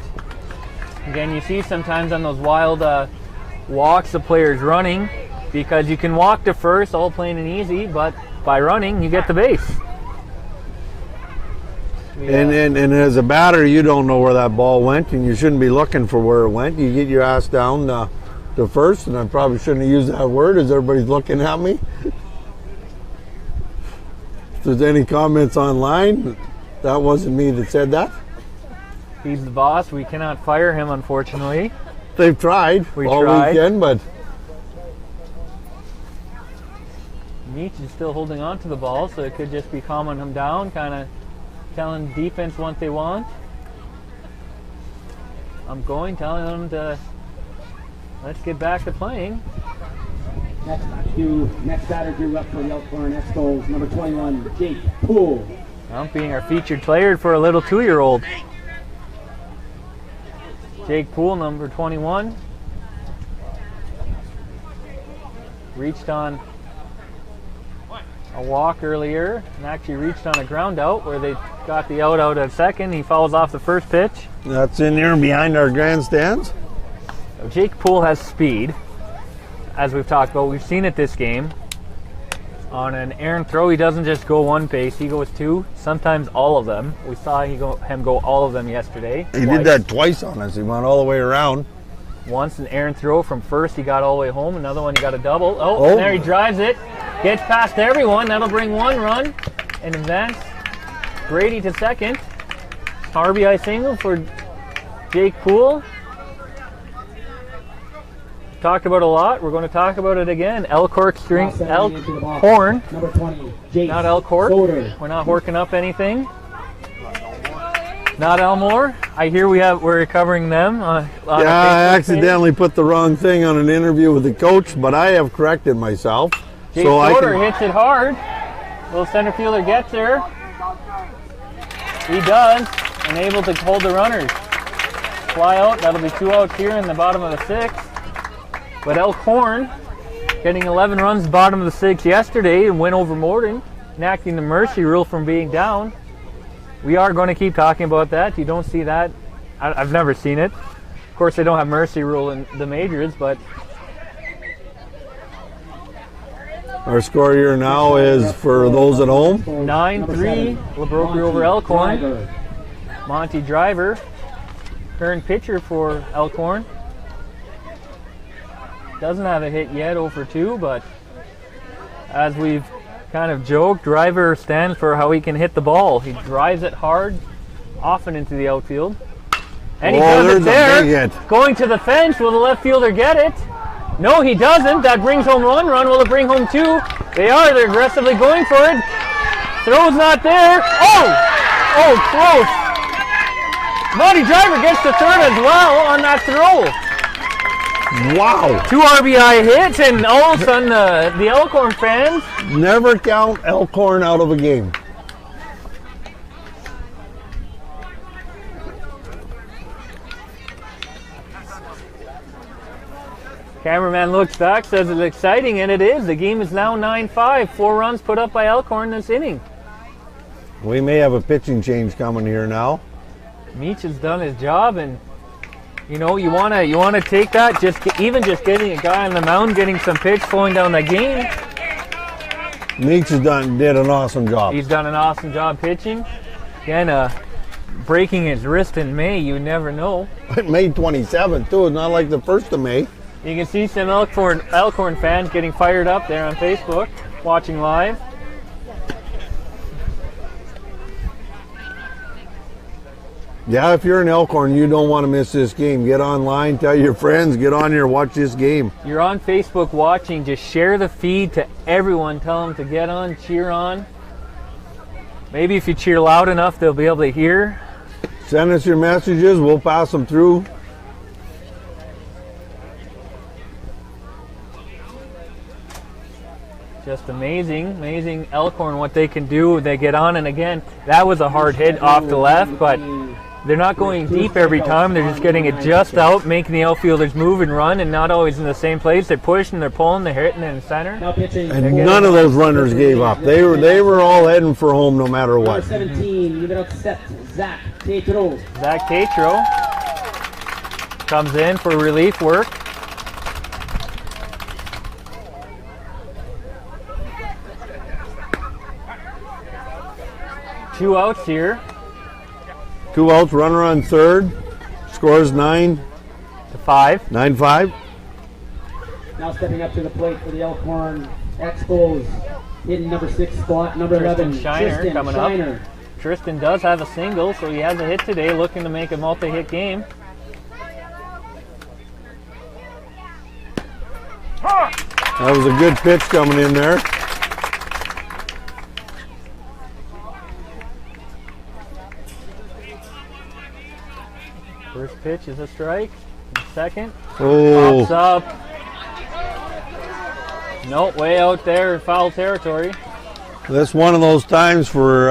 Again, you see sometimes on those wild walks the players running because you can walk to first, all plain and easy, but by running, you get the base. And as a batter, you don't know where that ball went, and you shouldn't be looking for where it went. You get your ass down to first, and I probably shouldn't have used that word as everybody's looking at me. If there's any comments online, that wasn't me that said that. He's the boss. We cannot fire him, unfortunately. They've tried all weekend, but Meach is still holding on to the ball, so it could just be calming him down, kind of telling defense what they want. telling them to let's get back to playing. Next batter drew up for the Elkhorn Expos, number 21, Jake Poole. Being our featured player for a little 2-year-old. Jake Poole, number 21. Reached on a walk earlier and actually reached on a ground out where they got the out at second. He fouls off the first pitch. That's in there behind our grandstands. So Jake Poole has speed, as we've talked about. We've seen it this game. On an errant throw, he doesn't just go one pace, he goes two, sometimes all of them. We saw him go all of them yesterday. He did that twice on us. He went all the way around. Once an errant throw from first, he got all the way home. Another one, he got a double. And there he drives it. Gets past everyone. That'll bring one run and advance Brady to second. RBI single for Jake Poole. Talked about a lot. We're going to talk about it again. Elkhorn, number 20, not Elkhorn. Soder. We're not working up anything. Not Elmore. I hear we're covering them. On I accidentally put the wrong thing on an interview with the coach, but I have corrected myself. Jake Soder hits it hard. Little center fielder gets there. He does, and able to hold the runners. Fly out. That'll be 2 outs here in the bottom of the 6th. But Elkhorn getting 11 runs bottom of the 6th yesterday and win over Morden, enacting the mercy rule from being down. We are going to keep talking about that. You don't see that. I've never seen it. Of course, they don't have mercy rule in the majors, but our score here now is, for those at home, 9-3, Broquerie over Elkhorn. Monty Driver, current pitcher for Elkhorn. Doesn't have a hit yet, 0-for-2, but as we've kind of joked, Driver stands for how he can hit the ball. He drives it hard, often into the outfield. And he does it there, going to the fence. Will the left fielder get it? No, he doesn't. That brings home 1 run. Will it bring home 2? They're aggressively going for it. Throw's not there. Oh, close. Monty Driver gets to third as well on that throw. Wow. 2 RBI hits, and all of a sudden the Elkhorn fans... Never count Elkhorn out of a game. Cameraman looks back, says it's exciting, and it is. The game is now 9-5. 4 runs put up by Elkhorn this inning. We may have a pitching change coming here now. Meach has done his job, and you know you wanna take that. Even just getting a guy on the mound, getting some pitch, slowing down the game. Meach did an awesome job. He's done an awesome job pitching. Again, breaking his wrist in May, you never know. May 27th too. It's not like the 1st of May. You can see some Elkhorn fans getting fired up there on Facebook, watching live. Yeah, if you're in Elkhorn, you don't want to miss this game. Get online, tell your friends, get on here, watch this game. You're on Facebook watching, just share the feed to everyone. Tell them to get on, cheer on. Maybe if you cheer loud enough, they'll be able to hear. Send us your messages, we'll pass them through. Just amazing Elkhorn, what they can do. They get on, and again, that was a hard hit off the left, but they're not going deep every time. They're just getting it just out, making the outfielders move and run, and not always in the same place. They're pushing, they're pulling, they're hitting in center. And none of those runners gave up. They were all heading for home no matter what. 17, numero 7, Zach Tatro. Zach Tatro comes in for relief work. Two outs here. 2 outs, runner on third. Scores 9-5. 9-5. Now stepping up to the plate for the Elkhorn Expos, hitting number 6 spot, number 11, Tristan coming Shiner. up. Tristan does have a single, so he has a hit today, looking to make a multi-hit game. That was a good pitch coming in there. First pitch is a strike. Second. Oh. Pops up. Nope, way out there in foul territory. That's one of those times for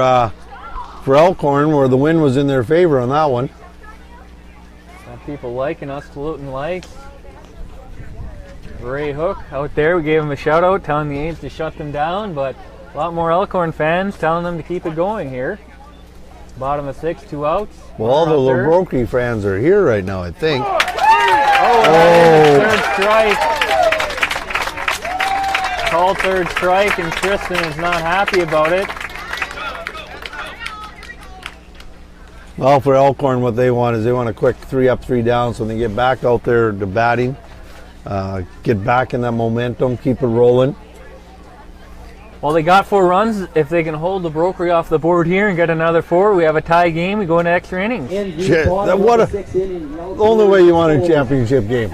Elkhorn where the wind was in their favor on that one. Got people liking us, saluting likes. Ray Hook out there, we gave him a shout out, telling the A's to shut them down, but a lot more Elkhorn fans telling them to keep it going here. Bottom of 6, 2 outs. Well, all the Broquerie fans are here right now, I think. Third strike. Called third strike, and Tristan is not happy about it. Well, for Elkhorn, what they want is they want a quick 3 up, 3 down, so they get back out there to batting, get back in that momentum, keep it rolling. Well, they got 4 runs. If they can hold the Broquerie off the board here and get another 4, we have a tie game. We go into extra innings. The only way you want a championship game.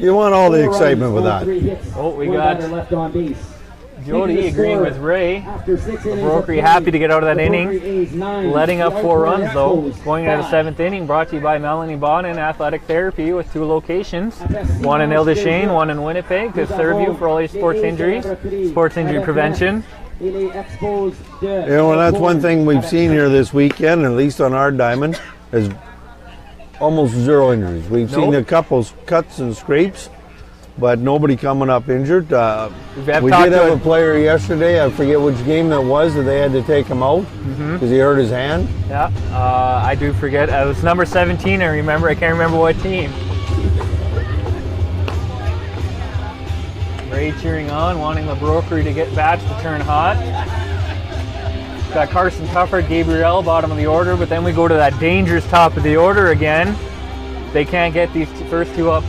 You want all the excitement with that. Oh, we got Jody agreeing with Ray. The Broquerie happy to get out of that inning. Letting up 4 runs, though. Going into the 7th inning, brought to you by Melanie Bonin Athletic Therapy with 2 locations. One in Ildeshane, one in Winnipeg, to serve you for all your sports injuries, sports injury prevention. You know, and that's one thing we've seen here this weekend, at least on our diamond, is almost 0 injuries. We've seen a couple cuts and scrapes, but nobody coming up injured. We did have a player yesterday, I forget which game that was, that they had to take him out because he hurt his hand. Yeah, I do forget. It was number 17, I remember. I can't remember what team. Ray cheering on, wanting the Broquerie to get bats to turn hot. Got Carson Tufford, Gabriel, bottom of the order, but then we go to that dangerous top of the order again. They can't get these first 2 up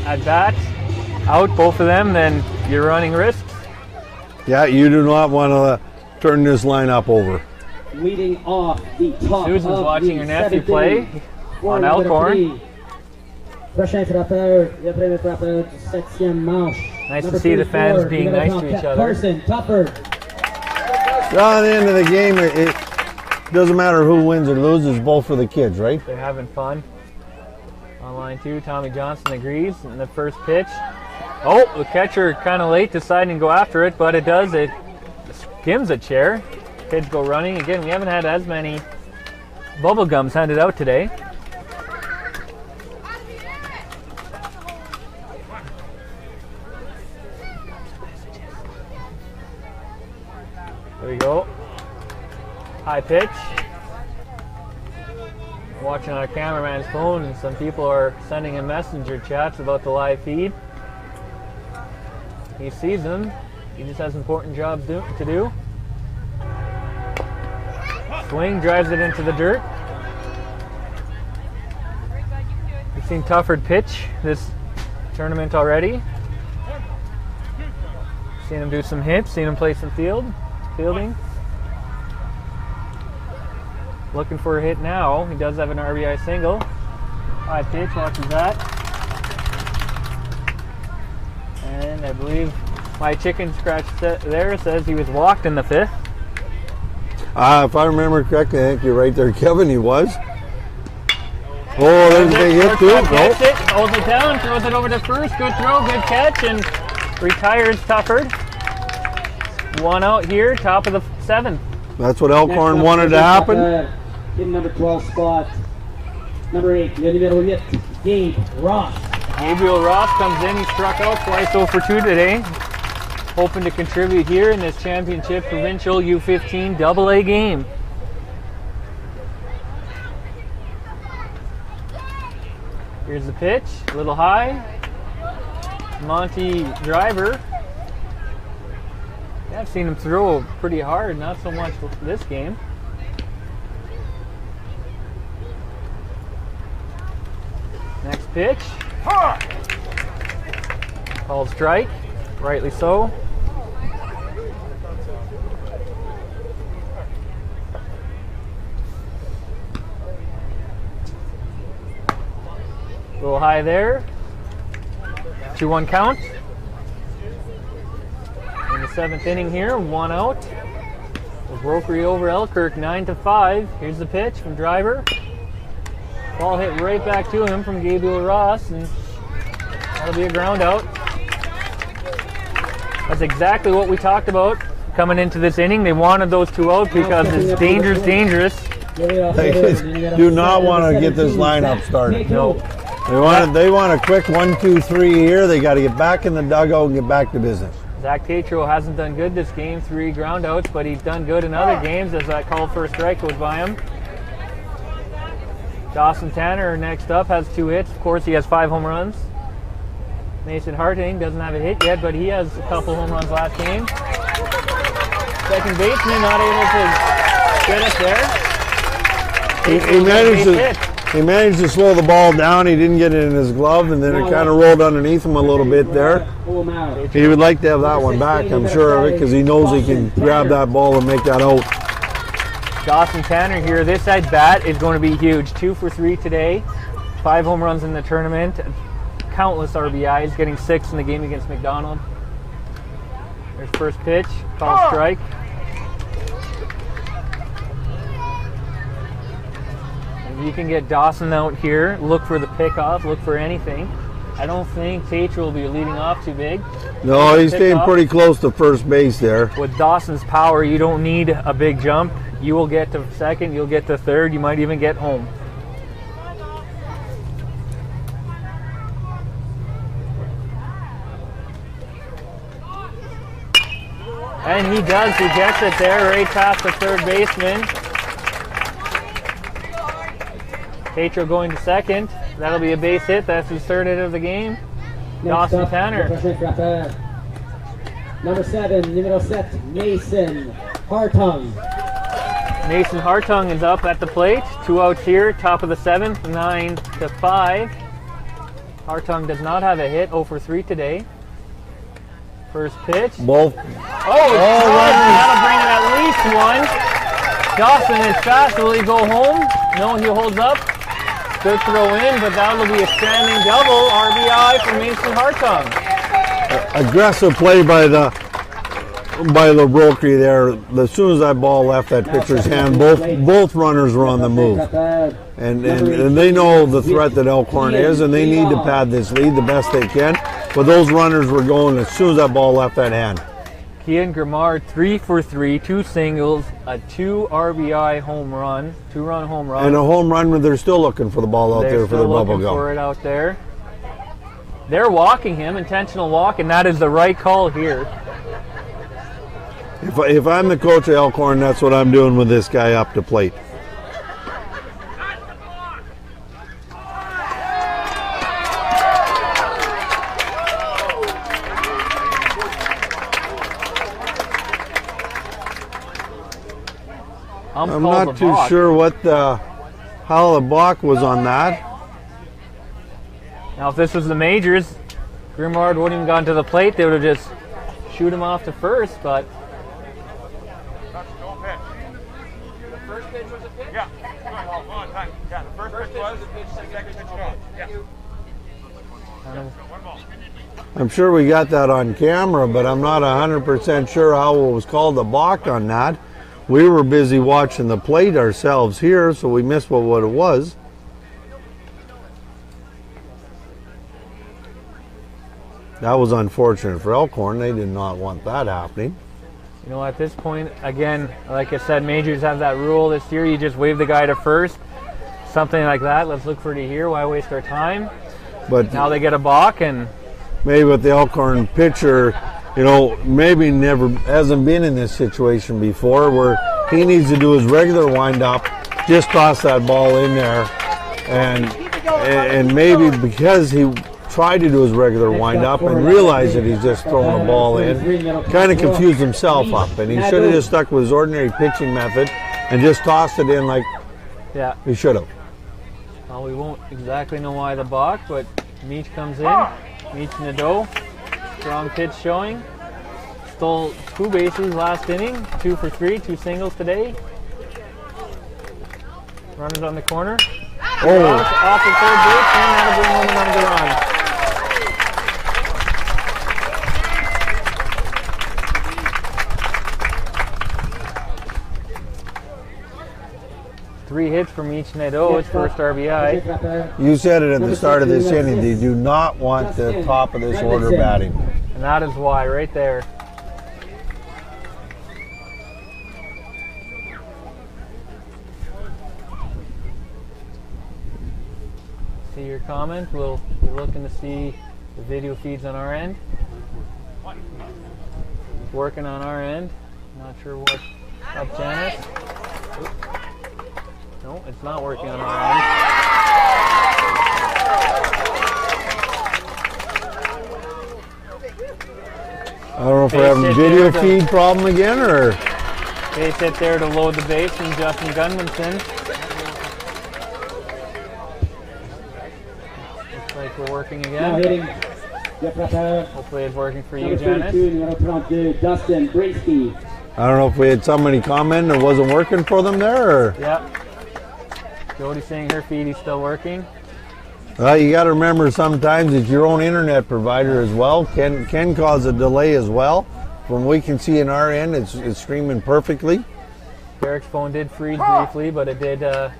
at bats. Out, both of them, then you're running risks. Yeah, you do not want to turn this lineup over. Leading off the top Susan's of watching her the nephew 7th play inning. on Elkhorn. Prochain frappeur, le premier frappeur du 7e manche. Nice to see the fans being nice to each other. Carson Tufford. Well, at the end of the game, it doesn't matter who wins or loses, both for the kids, right? They're having fun. On line 2, Tommy Johnson agrees in the first pitch. Oh, the catcher kind of late deciding to go after it, but it does. It skims a chair. Kids go running. Again, we haven't had as many bubble gums handed out today. There we go. High pitch. Watching on our cameraman's phone, and some people are sending him messenger chats about the live feed. He sees them. He just has important jobs to do. Swing, drives it into the dirt. We've seen Tufford pitch this tournament already. Seen him do some hits, seen him play some fielding. Looking for a hit now. He does have an RBI single. High pitch, watches that. And I believe my chicken scratch there says he was walked in the 5th. If I remember correctly, I think you're right there, Kevin. He was. Oh, there's a big hit too. Gets it, holds it down, throws it over to first. Good throw, good catch, and retires Tufford. 1 out here, top of the 7th. That's what Elkhorn wanted to happen. In number 12 spot, number 8, in the middle of it, Gabe Ross. Gabriel Ross comes in. He struck out twice 0 for 2 today. Hoping to contribute here in this championship provincial U15 AA game. Here's the pitch, a little high. Monty driver. Yeah, I've seen him throw pretty hard, not so much this game. Next pitch. Called strike, rightly so. A little high there. 2-1 count. In the 7th inning here, 1 out. Broquerie over Elkhorn 9-5. Here's the pitch from driver. Ball hit right back to him from Gabriel Ross, and that'll be a ground out. That's exactly what we talked about coming into this inning. They wanted those 2 out because it's dangerous. They do not want to get this lineup started. No. They want a quick 1, 2, 3 here. They got to get back in the dugout and get back to business. Zach Tatro hasn't done good this game, 3 ground outs, but he's done good in other games as that call for a strike goes by him. Dawson Tanner next up has 2 hits. Of course, he has 5 home runs. Mason Harting doesn't have a hit yet, but he has a couple home runs last game. Second baseman not able to get up there. He managed to slow the ball down. He didn't get it in his glove, and then it kind of rolled underneath him a little bit there. He would like to have that one back, I'm sure of it, because he knows he can grab that ball and make that out. Dawson Tanner here, this at bat is going to be huge. 2 for 3 today. 5 home runs in the tournament. Countless RBIs, getting 6 in the game against McDonald. There's first pitch, called strike. If you can get Dawson out here, look for the pickoff, look for anything. I don't think Tatro will be leading off too big. No, he's staying pretty close to first base there. With Dawson's power, you don't need a big jump. You will get to second, you'll get to third, you might even get home. And he does, he gets it there right past the third baseman. Tatro going to second. That'll be a base hit. That's his 3rd hit of the game. Dawson Tanner. Number 7, numero 7, Mason Hartung. Mason Hartung is up at the plate. 2 outs here, top of the 7th, 9-5. Hartung does not have a hit, 0 for 3 today. First pitch. Both. That'll bring it at least 1. Dawson is fast. Will he go home? No, he holds up. Good throw in, but that'll be a standing double RBI for Mason Hartung. Aggressive play by the Broquerie there. As soon as that ball left that pitcher's hand, both runners were on the move. And they know the threat that Elkhorn is, and they need to pad this lead the best they can. But those runners were going as soon as that ball left that hand. Kian Grimard, 3 for 3, 2 singles, a 2 RBI home run, 2-run home run. And a home run when they're still looking for the ball out there for the bubble gum. For it out there. They're walking him, intentional walk, and that is the right call here. If I'm the coach of Elkhorn, that's what I'm doing with this guy up to plate. I'm not too sure how the balk was on that. Now, if this was the majors, Grimard wouldn't even gone to the plate. They would have just shoot him off to first, but. Don't pitch. The first pitch was a pitch? Yeah. Good. One time. Yeah, the first pitch was a pitch, second pitch was. Yeah. I'm sure we got that on camera, but I'm not 100% sure how it was called a balk on that. We were busy watching the plate ourselves here, so we missed what it was. That was unfortunate for Elkhorn. They did not want that happening. You know, at this point, again, like I said, majors have that rule this year. You just wave the guy to first, something like that. Let's look for it here. Why waste our time? But now they get a balk, and maybe with the Elkhorn pitcher, you know, maybe never hasn't been in this situation before where he needs to do his regular wind-up, just toss that ball in there, and maybe because he tried to do his regular wind-up and realized that he's just throwing a ball in, kind of confused himself up, and he should have just stuck with his ordinary pitching method and just tossed it in like he should have. Well, we won't exactly know why the balk, but Meach comes in, Meach Nadeau. Strong pitch showing. Stole 2 bases last inning, 2 for 3, 2 singles today. Runners on the corner. Oh! Off the third base, and that'll bring home another run. Three hits from each Nadeau, his first RBI. You said it at the start of this inning. They do not want the top of this order batting. And that is why, right there. See your comment. We'll be looking to see the video feeds on our end. It's working on our end. Not sure what's up, Janice. No, it's not working on our end. I don't know if we're having a video feed problem again, or they sit there to load the base from Justin Gunmanson. Looks like we're working again. Hopefully it's working for you, Janice. Dustin Bracey. I don't know if we had somebody comment it wasn't working for them there, or yeah. Jody's saying her feed is still working. You got to remember sometimes it's your own internet provider as well. Can cause a delay as well. From what we can see in our end, it's streaming perfectly. Derek's phone did freeze briefly, but it did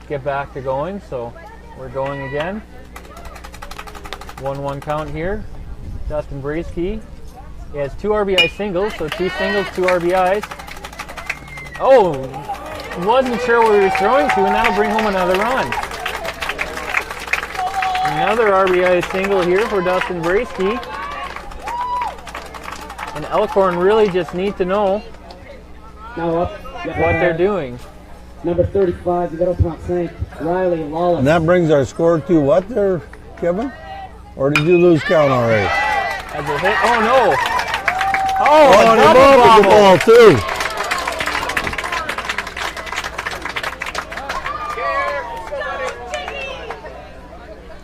get back to going, so we're going again. 1-1 count here. Dustin Bracey. He has 2 RBI singles, so 2 singles, 2 RBIs. Oh, wasn't sure where he was throwing to, and that'll bring home another run. Another RBI single here for Dustin Bracey. And Elkhorn really just need to know what they're doing. Number 35, you got to open up St. Riley Lawless. And that brings our score to what there, Kevin? Or did you lose count already? As a hit. Oh no! Oh, and the ball too.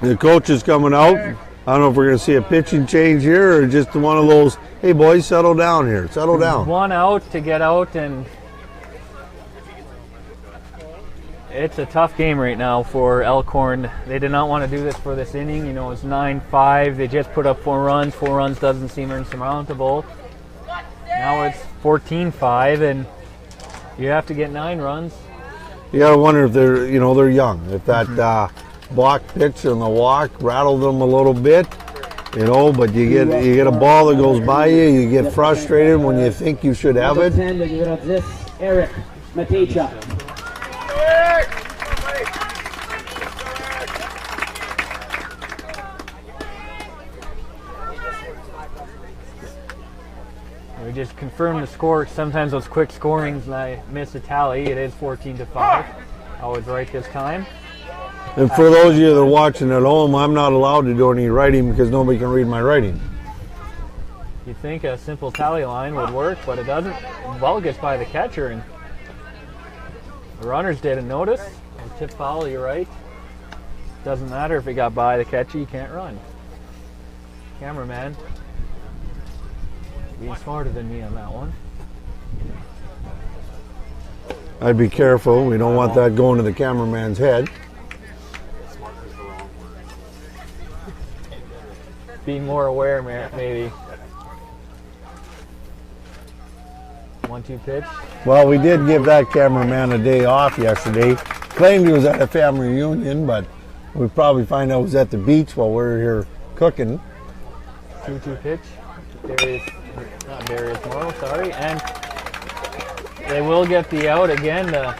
The coach is coming out. I don't know if we're going to see a pitching change here or just one of those, hey boys, settle down here, settle down. 1 out to get out, and it's a tough game right now for Elkhorn. They did not want to do this for this inning. You know, it's 9-5. They just put up 4 runs. 4 runs doesn't seem insurmountable. Now it's 14-5, and you have to get 9 runs. You got to wonder if they're young. If that block pitch and the walk rattled them a little bit, but you get a ball that goes by you get frustrated when you think you should have it. Eric Matecha. We just confirm the score. Sometimes those quick scorings and I miss a tally. It is 14-5. I was right this time. And for those of you that are watching at home, I'm not allowed to do any writing because nobody can read my writing. You'd think a simple tally line would work, but it doesn't. The ball gets by the catcher, and the runners didn't notice. A tip foul, you're right. Doesn't matter if it got by the catcher, you can't run. Cameraman being smarter than me on that one. I'd be careful. We don't want that going to the cameraman's head. Being more aware, maybe. 1-2 pitch. Well, we did give that cameraman a day off yesterday. Claimed he was at a family reunion, but we'd probably find out he was at the beach while we were here cooking. 2-2 pitch. Darius Morrow, sorry. And they will get the out again. Not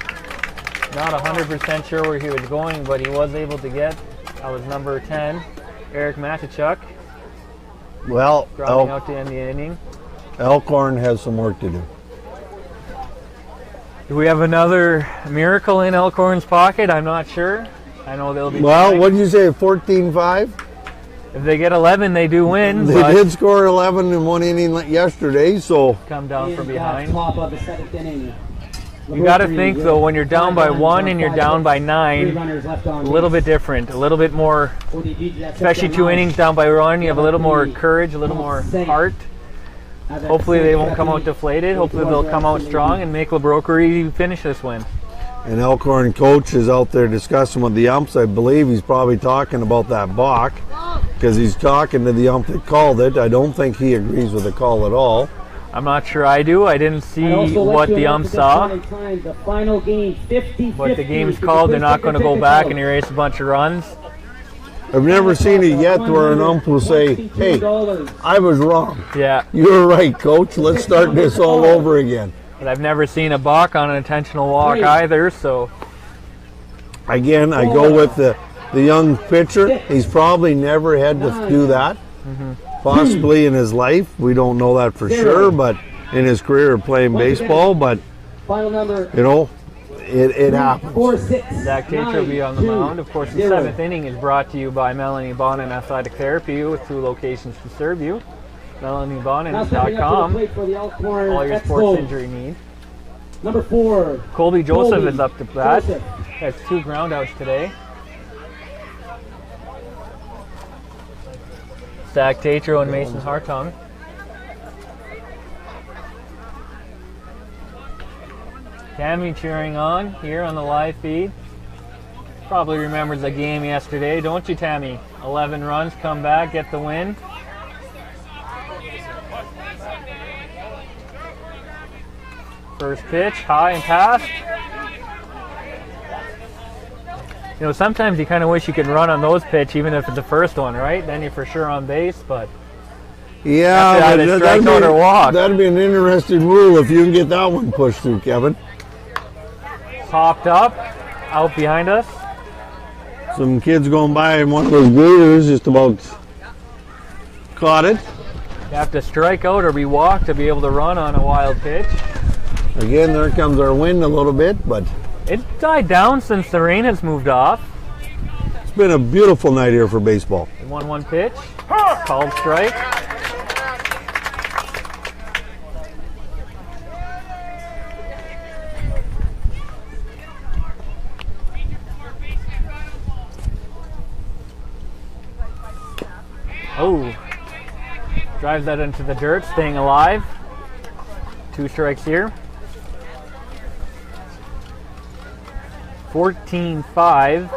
100% sure where he was going, but he was able to get. That was number 10, Eric Matichuk. Well, dropping out to end the inning. Elkhorn has some work to do. Do we have another miracle in Elkhorn's pocket? I'm not sure. I know they'll be. Well, what did you say, 14-5? If they get 11, they do win. They did score 11 in one inning yesterday, so. Come down from behind. Top of the 7th inning. You got to think, though, when you're down by 1 and you're down by 9, a little bit different, a little bit more, especially 2 innings down by 1, you have a little more courage, a little more heart. Hopefully they won't come out deflated. Hopefully they'll come out strong and make Broquerie finish this win. And Elkhorn coach is out there discussing with the umps. I believe he's probably talking about that balk because he's talking to the ump that called it. I don't think he agrees with the call at all. I'm not sure I do. I didn't see what the ump saw. The final game, 50-50. But the game's called. They're not going to go back and erase a bunch of runs. I've never seen it yet where an ump will say, hey, I was wrong. Yeah. You were right, coach. Let's start this all over again. But I've never seen a balk on an intentional walk either, so. Again, I go with the young pitcher. He's probably never had to do that. Possibly in his life. We don't know that for sure, but in his career of playing baseball, but, you know, it happens. Zach Tatro will be on the mound. Of course, the 7th inning is brought to you by Melanie Bonin Athletic Therapy with 2 locations to serve you. MelanieBonin.com. All your sports injury needs. Number 4. Colby Joseph is up to bat. Has 2 groundouts today. Zach Tatro and Mason Hartung. Tammy cheering on here on the live feed. Probably remembers the game yesterday, don't you, Tammy? 11 runs, come back, get the win. First pitch, high and passed. You know, sometimes you kind of wish you could run on those pitch, even if it's the first one, right? Then you're for sure on base, but yeah, that'd be an interesting rule if you can get that one pushed through, Kevin. Popped up, out behind us. Some kids going by and one of those graders just about caught it. You have to strike out or be walked to be able to run on a wild pitch. Again, there comes our wind a little bit, but it died down since the rain has moved off. It's been a beautiful night here for baseball. 1-1 pitch, called strike. Oh, drives that into the dirt, staying alive. 2 strikes here. 14-5,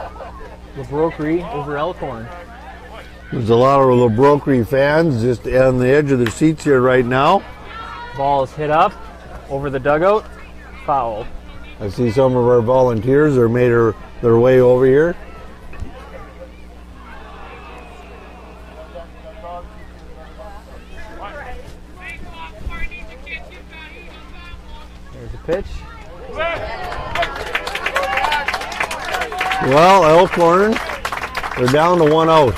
the Broquerie over Elkhorn. There's a lot of the Broquerie fans just on the edge of their seats here right now. Ball is hit up over the dugout, foul. I see some of our volunteers are made their way over here. There's a pitch. Well, Elkhorn, they're down to 1 out.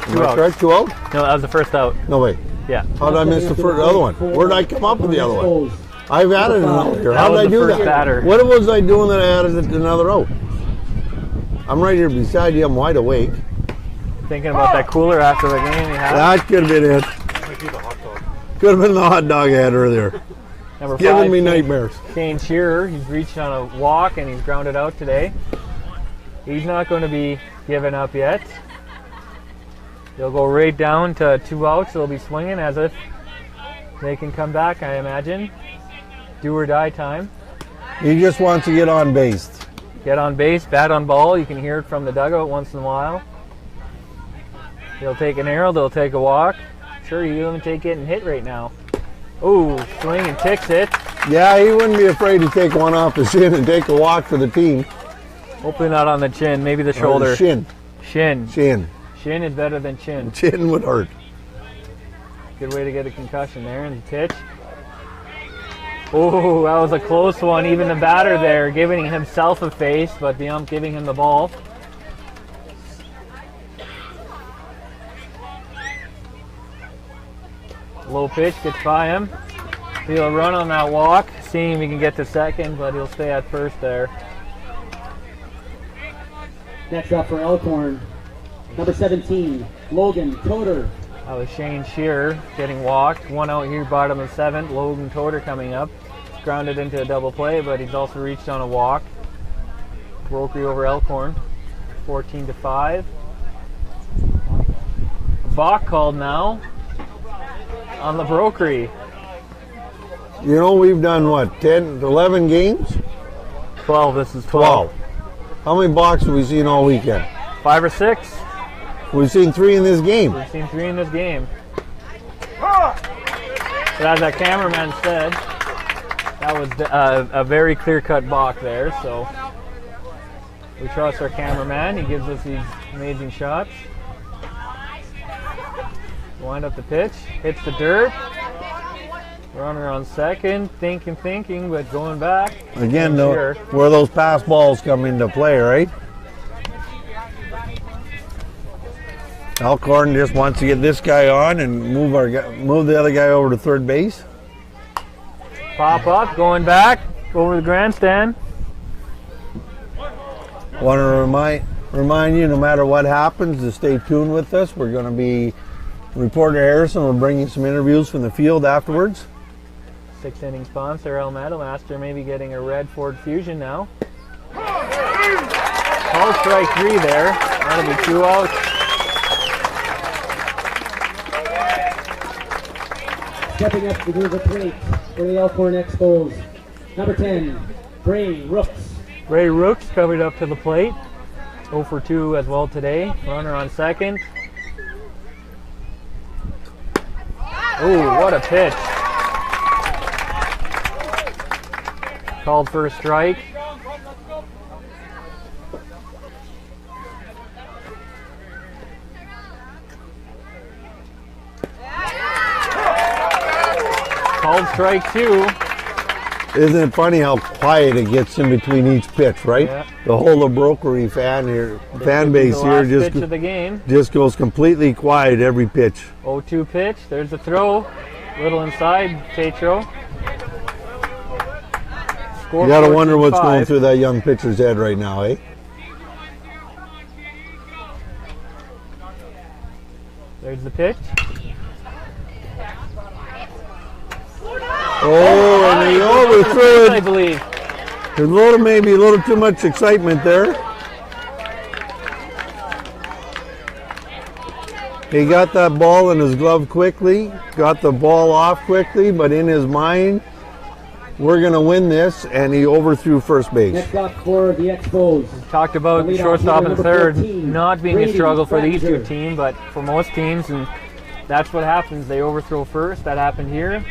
Am I correct? 2 out? No, that was the first out. No, wait. Yeah. How did I miss the other one? Where did I come up with the other one? I've added another here. How did I do that? Batter. What was I doing that I added another out? I'm right here beside you. I'm wide awake. Thinking about that cooler after the game you had. That could have been it. Could have been the hot dog I had earlier. Number Giving 5, me nightmares. Shane Shearer. He's reached on a walk and he's grounded out today. He's not going to be given up yet. They'll go right down to 2 outs. They'll be swinging as if they can come back, I imagine. Do or die time. He just wants to get on base. Get on base, bat on ball. You can hear it from the dugout once in a while. They'll take an arrow, they'll take a walk. Sure, you even take it and hit right now. Ooh, swing and ticks it. Yeah, he wouldn't be afraid to take one off the shin and take a walk for the team. Hopefully not on the chin, maybe the Or shoulder. the shin. Shin. Shin. Shin is better than chin. Chin would hurt. Good way to get a concussion there. And the pitch. Oh, that was a close one. Even the batter there giving himself a face, but the ump giving him the ball. Low pitch gets by him. He'll run on that walk, seeing if he can get to second, but he'll stay at first there. Next up for Elkhorn, number 17, Logan Toder. That was Shane Shearer getting walked. 1 out here, bottom of 7th. Logan Toder coming up. Grounded into a double play, but he's also reached on a walk. Broquerie over Elkhorn, 14-5. Balk called now on the Broquerie. You know, we've done what, 10, 11 games? 12, this is 12. How many balks have we seen all weekend? 5 or 6. We've seen 3 in this game. We've seen 3 in this game. But as that cameraman said, that was a very clear-cut balk there, so we trust our cameraman. He gives us these amazing shots. Wind up the pitch, hits the dirt. Runner on second, thinking, but going back. Again, though, where those pass balls come into play, right? Elkhorn just wants to get this guy on and move the other guy over to third base. Pop up, going back over the grandstand. Want to remind you, no matter what happens, to stay tuned with us. We're going to be Reporter Harrison will bring you some interviews from the field afterwards. 6th inning sponsor, El Master, maybe getting a red Ford Fusion now. Call strike 3 there. That'll be 2 outs. Stepping up to the plate for the Elkhorn Expos, number 10, Bray Rooks. Ray Rooks covered up to the plate. 0 for 2 as well today. Runner on second. Oh, what a pitch. Called for a strike. Called strike 2. Isn't it funny how quiet it gets in between each pitch, right? Yeah. The whole Broquerie fan base here pitch of the game. just goes completely quiet every pitch. 0-2 pitch. There's the throw. Little inside, Tatro. You gotta wonder what's going through that young pitcher's head right now, eh? There's the pitch. Oh, and he overthrew I it. believe. There's maybe a little too much excitement there. He got that ball in his glove quickly, got the ball off quickly, but in his mind, we're going to win this, and he overthrew first base. Next up for the Expos. Talked about The leadoff shortstop and hitter, third number 14, not being a Brady struggle for these two Frattinger. teams, but for most teams, and that's what happens. They overthrow first. That happened here.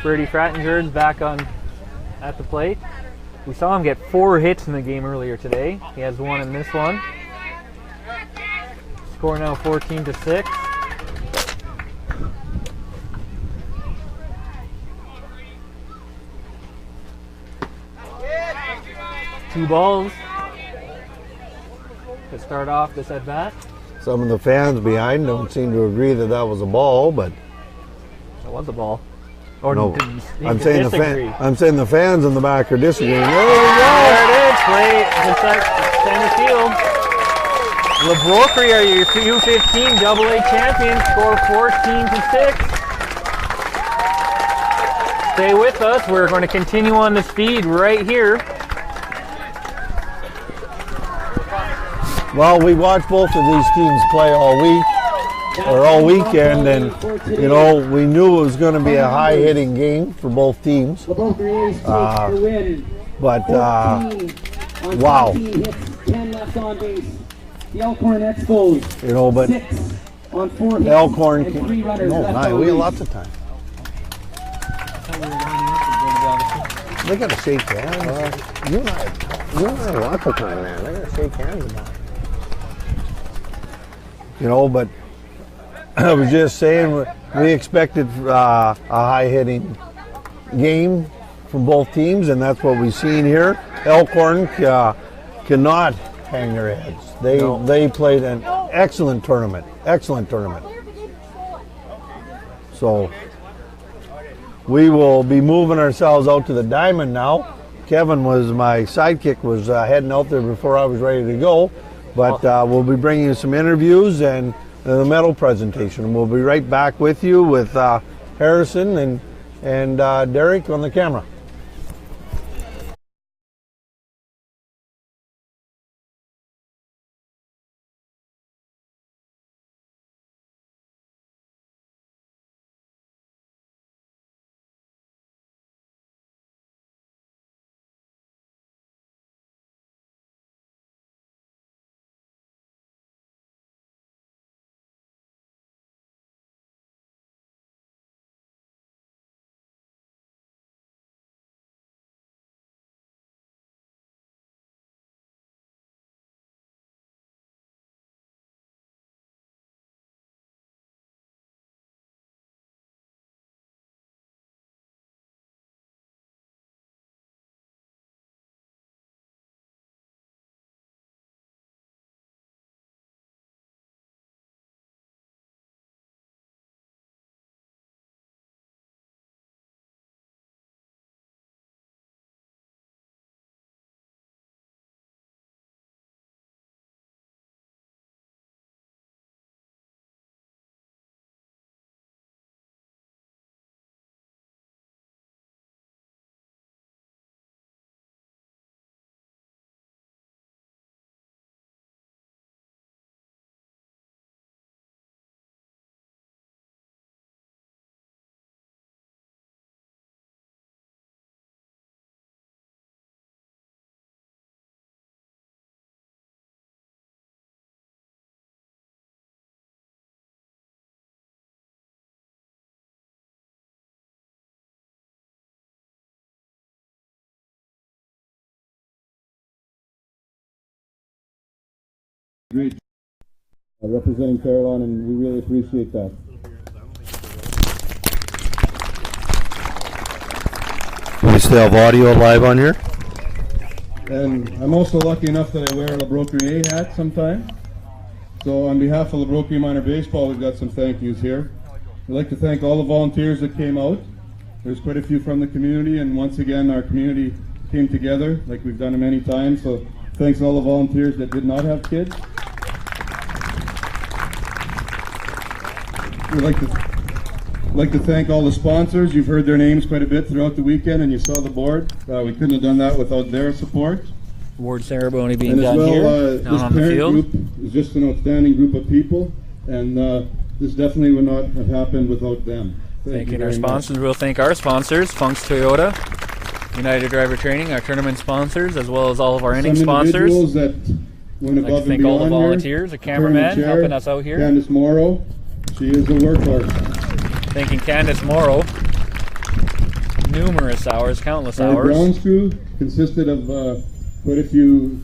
Brady Frattinger's back at the plate. We saw him get 4 hits in the game earlier today. He has 1 in this one. Score now 14-6. Two balls to start off this at bat. Some of the fans behind don't seem to agree that that was a ball, but was a ball. Or No, he I'm could saying disagree. I'm saying the fans in the back are disagreeing. There we go. There it is, play inside center field. The Broquerie are your U15 AA champions, score 14-6. Stay with us, we're going to continue on this feed right here. Well, we watched both of these teams play all week, or all weekend, and you know, we knew it was going to be a high-hitting game for both teams. The Broquerie A's take the win. But 14 on wow. 17 hits, 10 left on base. The Elkhorn Expos, You know, but 6 on 4 hits Elkhorn and can. 3 runners No, left nine. on We have base. lots of time. They got to shake hands. You and I have lots of time, man. They got to shake hands about it. You know, but I was just saying we expected a high-hitting game from both teams, and that's what we've seen here. Elkhorn cannot hang their heads. They played an excellent tournament. Excellent tournament. So we will be moving ourselves out to the diamond now. Kevin was my sidekick, was heading out there before I was ready to go. But we'll be bringing you some interviews and the medal presentation. We'll be right back with you with Harrison and Derek on the camera. Great. Representing Carolina, and we really appreciate that. We still have audio live on here. And I'm also lucky enough that I wear a Broquerie hat sometime. So on behalf of Broquerie Minor Baseball, we've got some thank yous here. We'd like to thank all the volunteers that came out. There's quite a few from the community, and once again, our community came together like we've done it many times. So thanks to all the volunteers that did not have kids. We'd like to thank all the sponsors. You've heard their names quite a bit throughout the weekend, and you saw the board. We couldn't have done that without their support. Award ceremony being And as done well, here, this down on the parent field. group is just an outstanding group of people, and this definitely would not have happened without them. Thanking you our very much. sponsors. We'll thank our sponsors, Funk's Toyota, United Driver Training, our tournament sponsors, as well as all of our inning Some sponsors. individuals that went I'd like above to thank and all the beyond here. volunteers, the cameraman Chair, helping us out here. Candace Morrow, she is a workhorse. Thanking Candace Morrow. Numerous hours, countless Our hours. grounds crew consisted of quite a few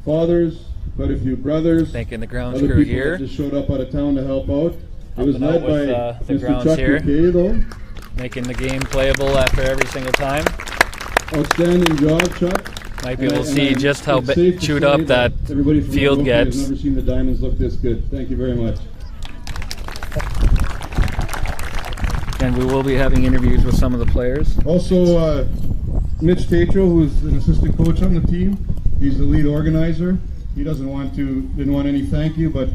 fathers, quite a few brothers. Thanking the grounds other crew people here. that just showed up out of town to help out. It was Helping out led with, by the Mr. grounds Chuck here. McKay, though. Making the game playable after every single time. Outstanding job, Chuck. Might be able to And see just how it's safe to chewed say up that everybody from field Broquerie has gets. never seen the Diamonds look this good. Thank you very much. And we will be having interviews with some of the players. Also, Mitch Tatro, who's an assistant coach on the team, he's the lead organizer. He didn't want any thank you, but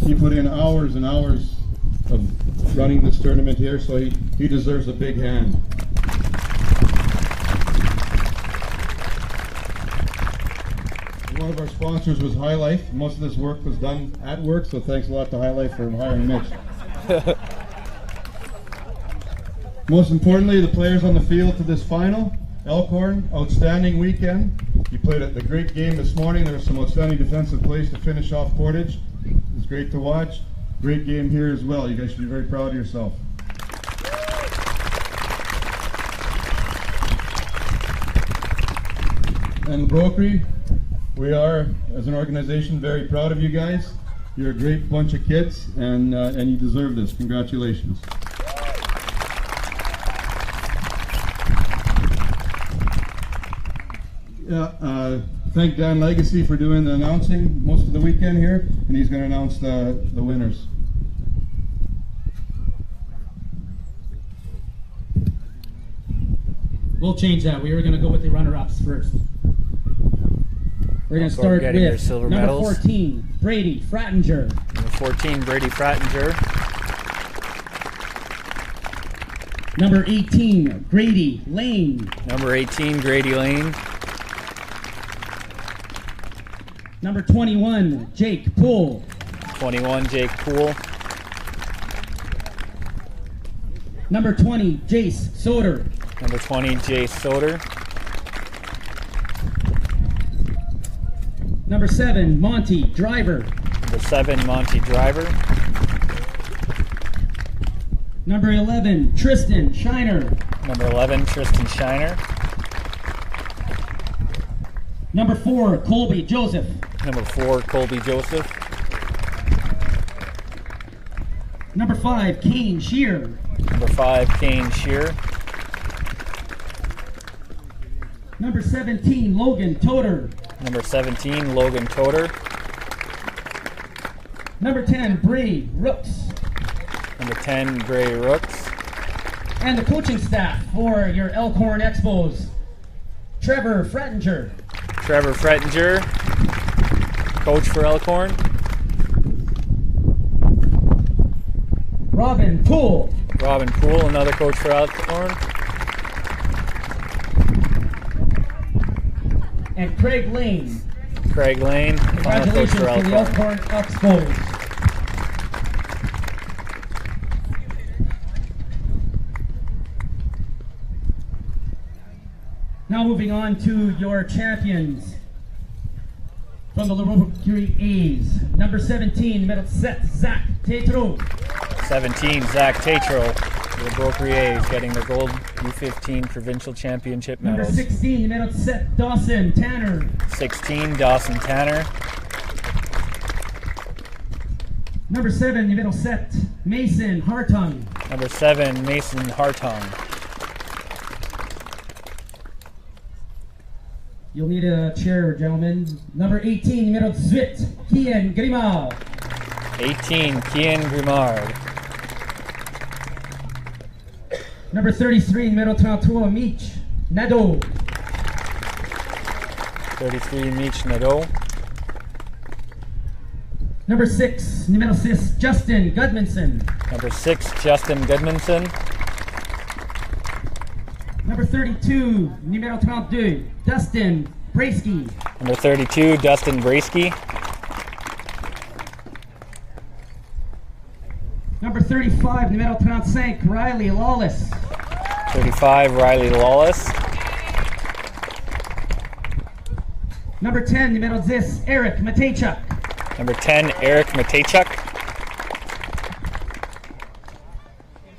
he put in hours and hours of running this tournament here, so he deserves a big hand. One of our sponsors was High Life. Most of this work was done at work, so thanks a lot to High Life for hiring Mitch. Most importantly, the players on the field to this final. Elkhorn, outstanding weekend. You played a great game this morning. There were some outstanding defensive plays to finish off Portage. It was great to watch. Great game here as well. You guys should be very proud of yourself. And Broquerie, we are, as an organization, very proud of you guys. You're a great bunch of kids, and you deserve this. Congratulations. Thank Dan Legacy for doing the announcing most of the weekend here, and he's going to announce the winners. We'll change that. We were going to go with the runner-ups first. We're going to start with silver number medals. 14, Brady Frattinger. Number 14, Brady Frattinger. Number 18, Grady Lane. Number 18, Grady Lane. Number 21, Jake Poole. 21, Jake Poole. Number 20, Jace Soder. Number 20, Jace Soder. Number 7, Monty Driver. Number 7, Monty Driver. Number 11, Tristan Shiner. Number 11, Tristan Shiner. Number 4, Colby Joseph. Number 4, Colby Joseph. Number 5, Kane Shear. Number 5, Kane Shear. Number 17, Logan Toter. Number 17, Logan Toter. Number 10, Bray Rooks. Number 10, Bray Rooks. And the coaching staff for your Elkhorn Expos, Trevor Frattinger. Trevor Frattinger, coach for Elkhorn. Robin Poole. Robin Poole, another coach for Elkhorn. And Craig Lane. Craig Lane, another coach Congratulations for to the Elkhorn. Elkhorn Expos. Now moving on to your champions from the Broquerie A's. Number 17, middle set, Zach Tatro. 17, Zach Tatro, the Broquerie A's, getting the gold U15 provincial championship Number medals. 16, middle set, Dawson Tanner. 16, Dawson Tanner. Number 7, middle set, Mason Hartung. Number 7, Mason Hartung. You'll need a chair, gentlemen. Number 18, middle Zwit, Kian Grimald. 18, Kian Grimard. Number 33, middle Trantua Mich, Nado. 33, Mich Nadeau. Number 6, middle 6, Justin Gudmanson. Number 6, Justin Gudmanson. Number 32, numéro 32, Dustin Brasky. Number 32, Dustin Brasky. Number 35, numéro 35, Riley Lawless. 35, Riley Lawless. Number 10, numéro 10, Eric Matejchuk. Number 10, Eric Matejchuk.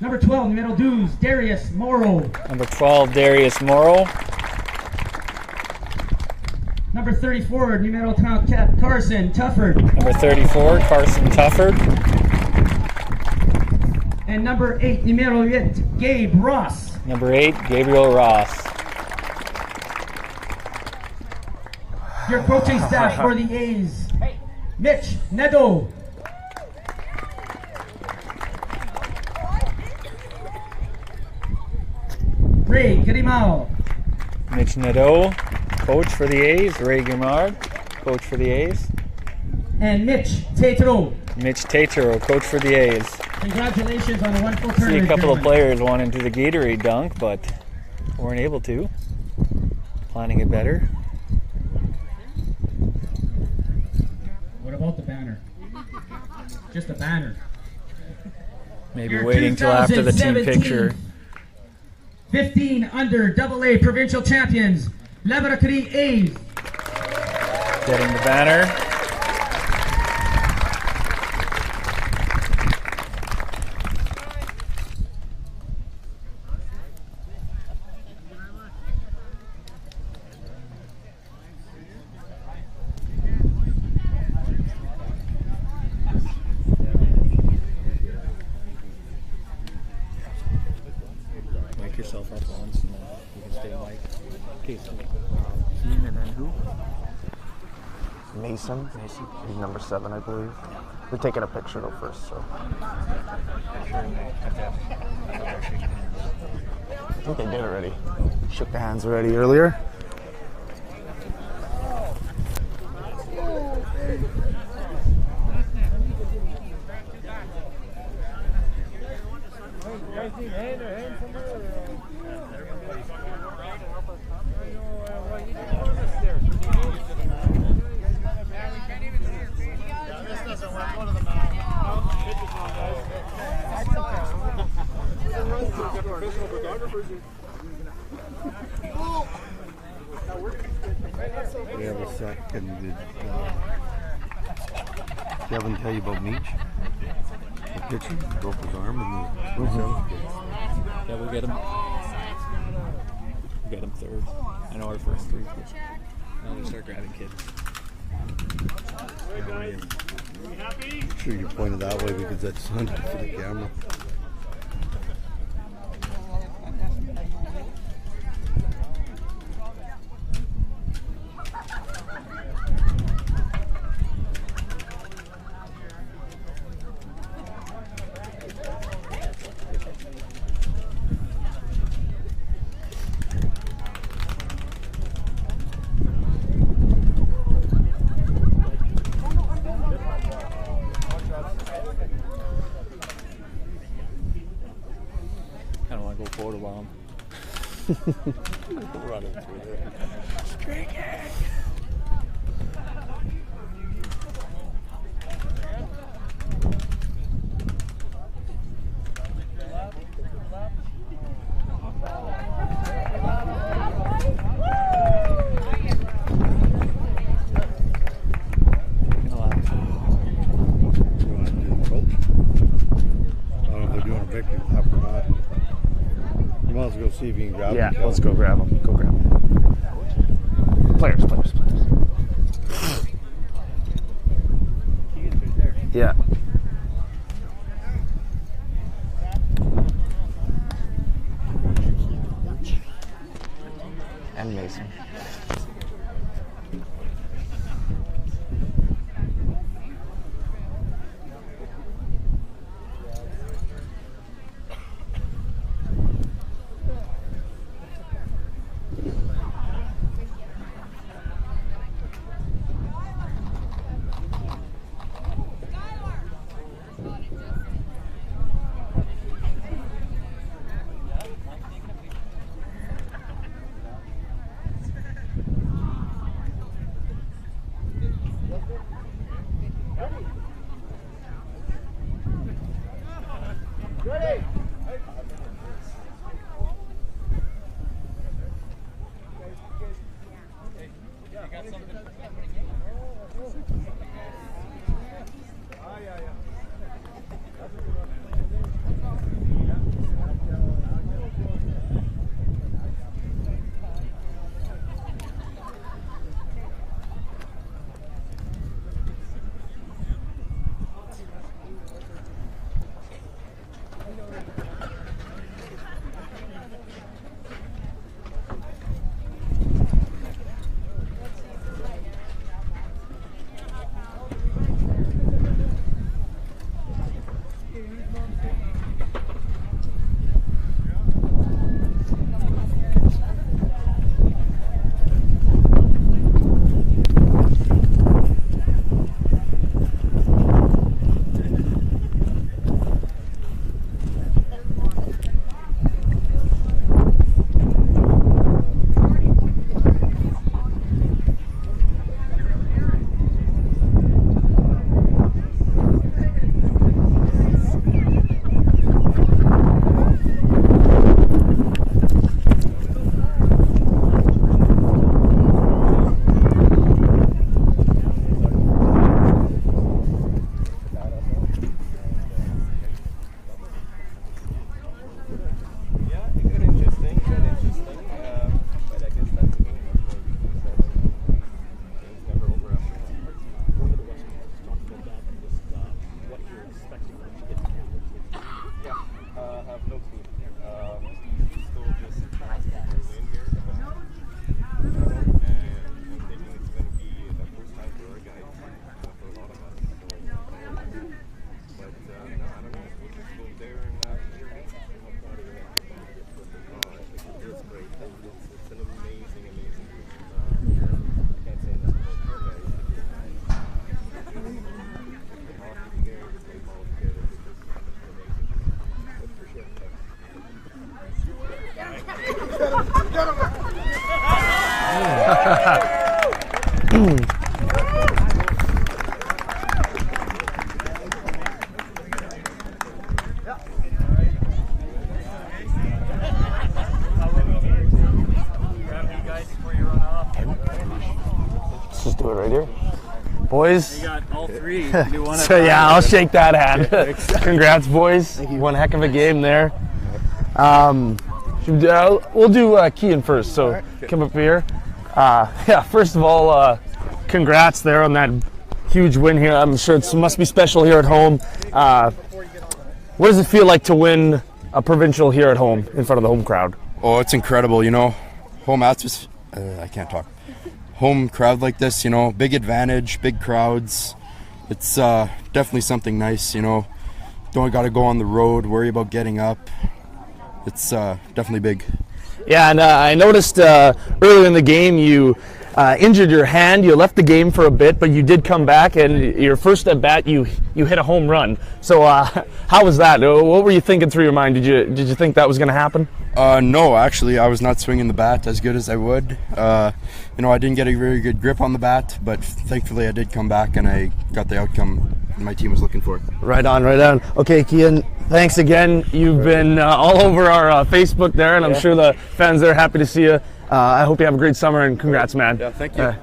Number 12, numéro 12, Darius Morrow. Number 12, Darius Morrow. Number 34, numéro 34, Carson Tufford. Number 34, Carson Tufford. And number 8, numéro 8, Gabe Ross. Number 8, Gabriel Ross. Your coaching staff for the A's, Mitch Nedo. Ray Grimao. Mitch Nadeau, coach for the A's. Ray Grimard, coach for the A's. And Mitch Tatro. Mitch Tatro, coach for the A's. Congratulations on a wonderful See tournament. a couple of gentlemen. players wanting to do the Gatorade dunk, but weren't able to. Planning it better. What about the banner? Just a banner. Maybe Your waiting till after the team 2017 picture. 15 under AA provincial champions, Broquerie A's. Getting the banner. Wake yourself up once and then you can stay awake. Okay, so team and then who? Mason. He's number 7, I believe. They're taking a picture though first, so. I think they did already. Shook the hands already earlier. We have a second. Did Kevin tell you about Meach? The pitcher broke his arm in the Yeah, we'll get him. We'll get him third. I know our first 3. Now we start grabbing kids. Sure you pointed that way because that's hunted for the camera. I don't want to go photo bomb. Running through there. Victory lap or not. You might as well go see if you can grab Yeah, him. let's go grab him. Go grab him. Players. Yeah. And Mason. Let's just do it right here. Boys. You got all three. Do one So yeah, I'll shake that hand. Congrats, boys. One heck of a game there. We'll do Kean first, so come up here. Yeah, first of all, congrats there on that huge win here. I'm sure it must be special here at home. What does it feel like to win a provincial here at home in front of the home crowd? Oh, it's incredible, you know. Home atmosphere, I can't talk. Home crowd like this, you know, big advantage, big crowds. It's definitely something nice, you know. Don't got to go on the road, worry about getting up. It's definitely big. Yeah, and I noticed earlier in the game you injured your hand. You left the game for a bit, but you did come back, and your first at bat you hit a home run. So how was that? What were you thinking through your mind? Did you think that was going to happen? No, actually, I was not swinging the bat as good as I would. You know, I didn't get a very good grip on the bat, but thankfully I did come back and I got the outcome my team was looking for. Right on, right on. Okay, Kean, thanks again. You've been all over our Facebook there, and I'm sure the fans there are happy to see you. I hope you have a great summer, and congrats, man. Yeah, thank you.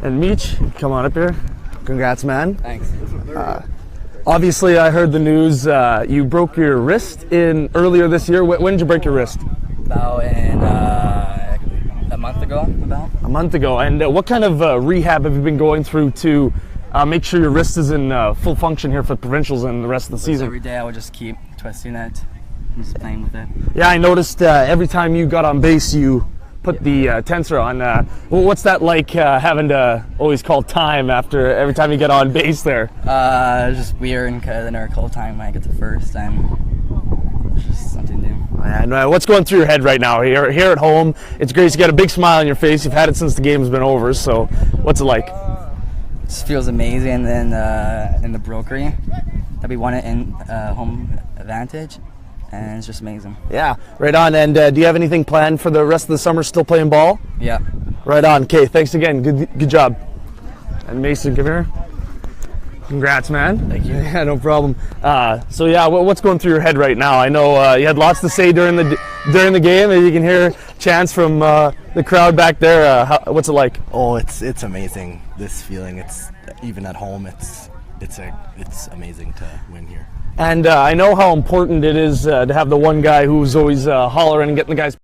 And Meech, come on up here. Congrats, man. Thanks. Obviously, I heard the news. You broke your wrist earlier this year. When did you break your wrist? About a month ago. A month ago. And what kind of rehab have you been going through to make sure your wrist is in full function here for Provincials and the rest of the season? Every day I would just keep twisting it and just playing with it. Yeah, I noticed every time you got on base, you put the tensor on. What's that like having to always call time after every time you get on base there? It's just weird, and I never call time when I get to first, and it's just something new. And what's going through your head right now? Here at home, it's great. You got a big smile on your face. You've had it since the game's been over. So, what's it like? It just feels amazing. And in the Broquerie that we won it in home advantage. And it's just amazing. Yeah, right on. And do you have anything planned for the rest of the summer? Still playing ball? Yeah. Right on. Okay, thanks again. Good job. And Mason, come here. Congrats, man. Thank you. Yeah, no problem. So yeah, what's going through your head right now? I know you had lots to say during the game, and you can hear chants from the crowd back there. What's it like? Oh, it's amazing. This feeling. It's even at home. It's amazing to win here. And I know how important it is to have the one guy who's always hollering and getting the guys.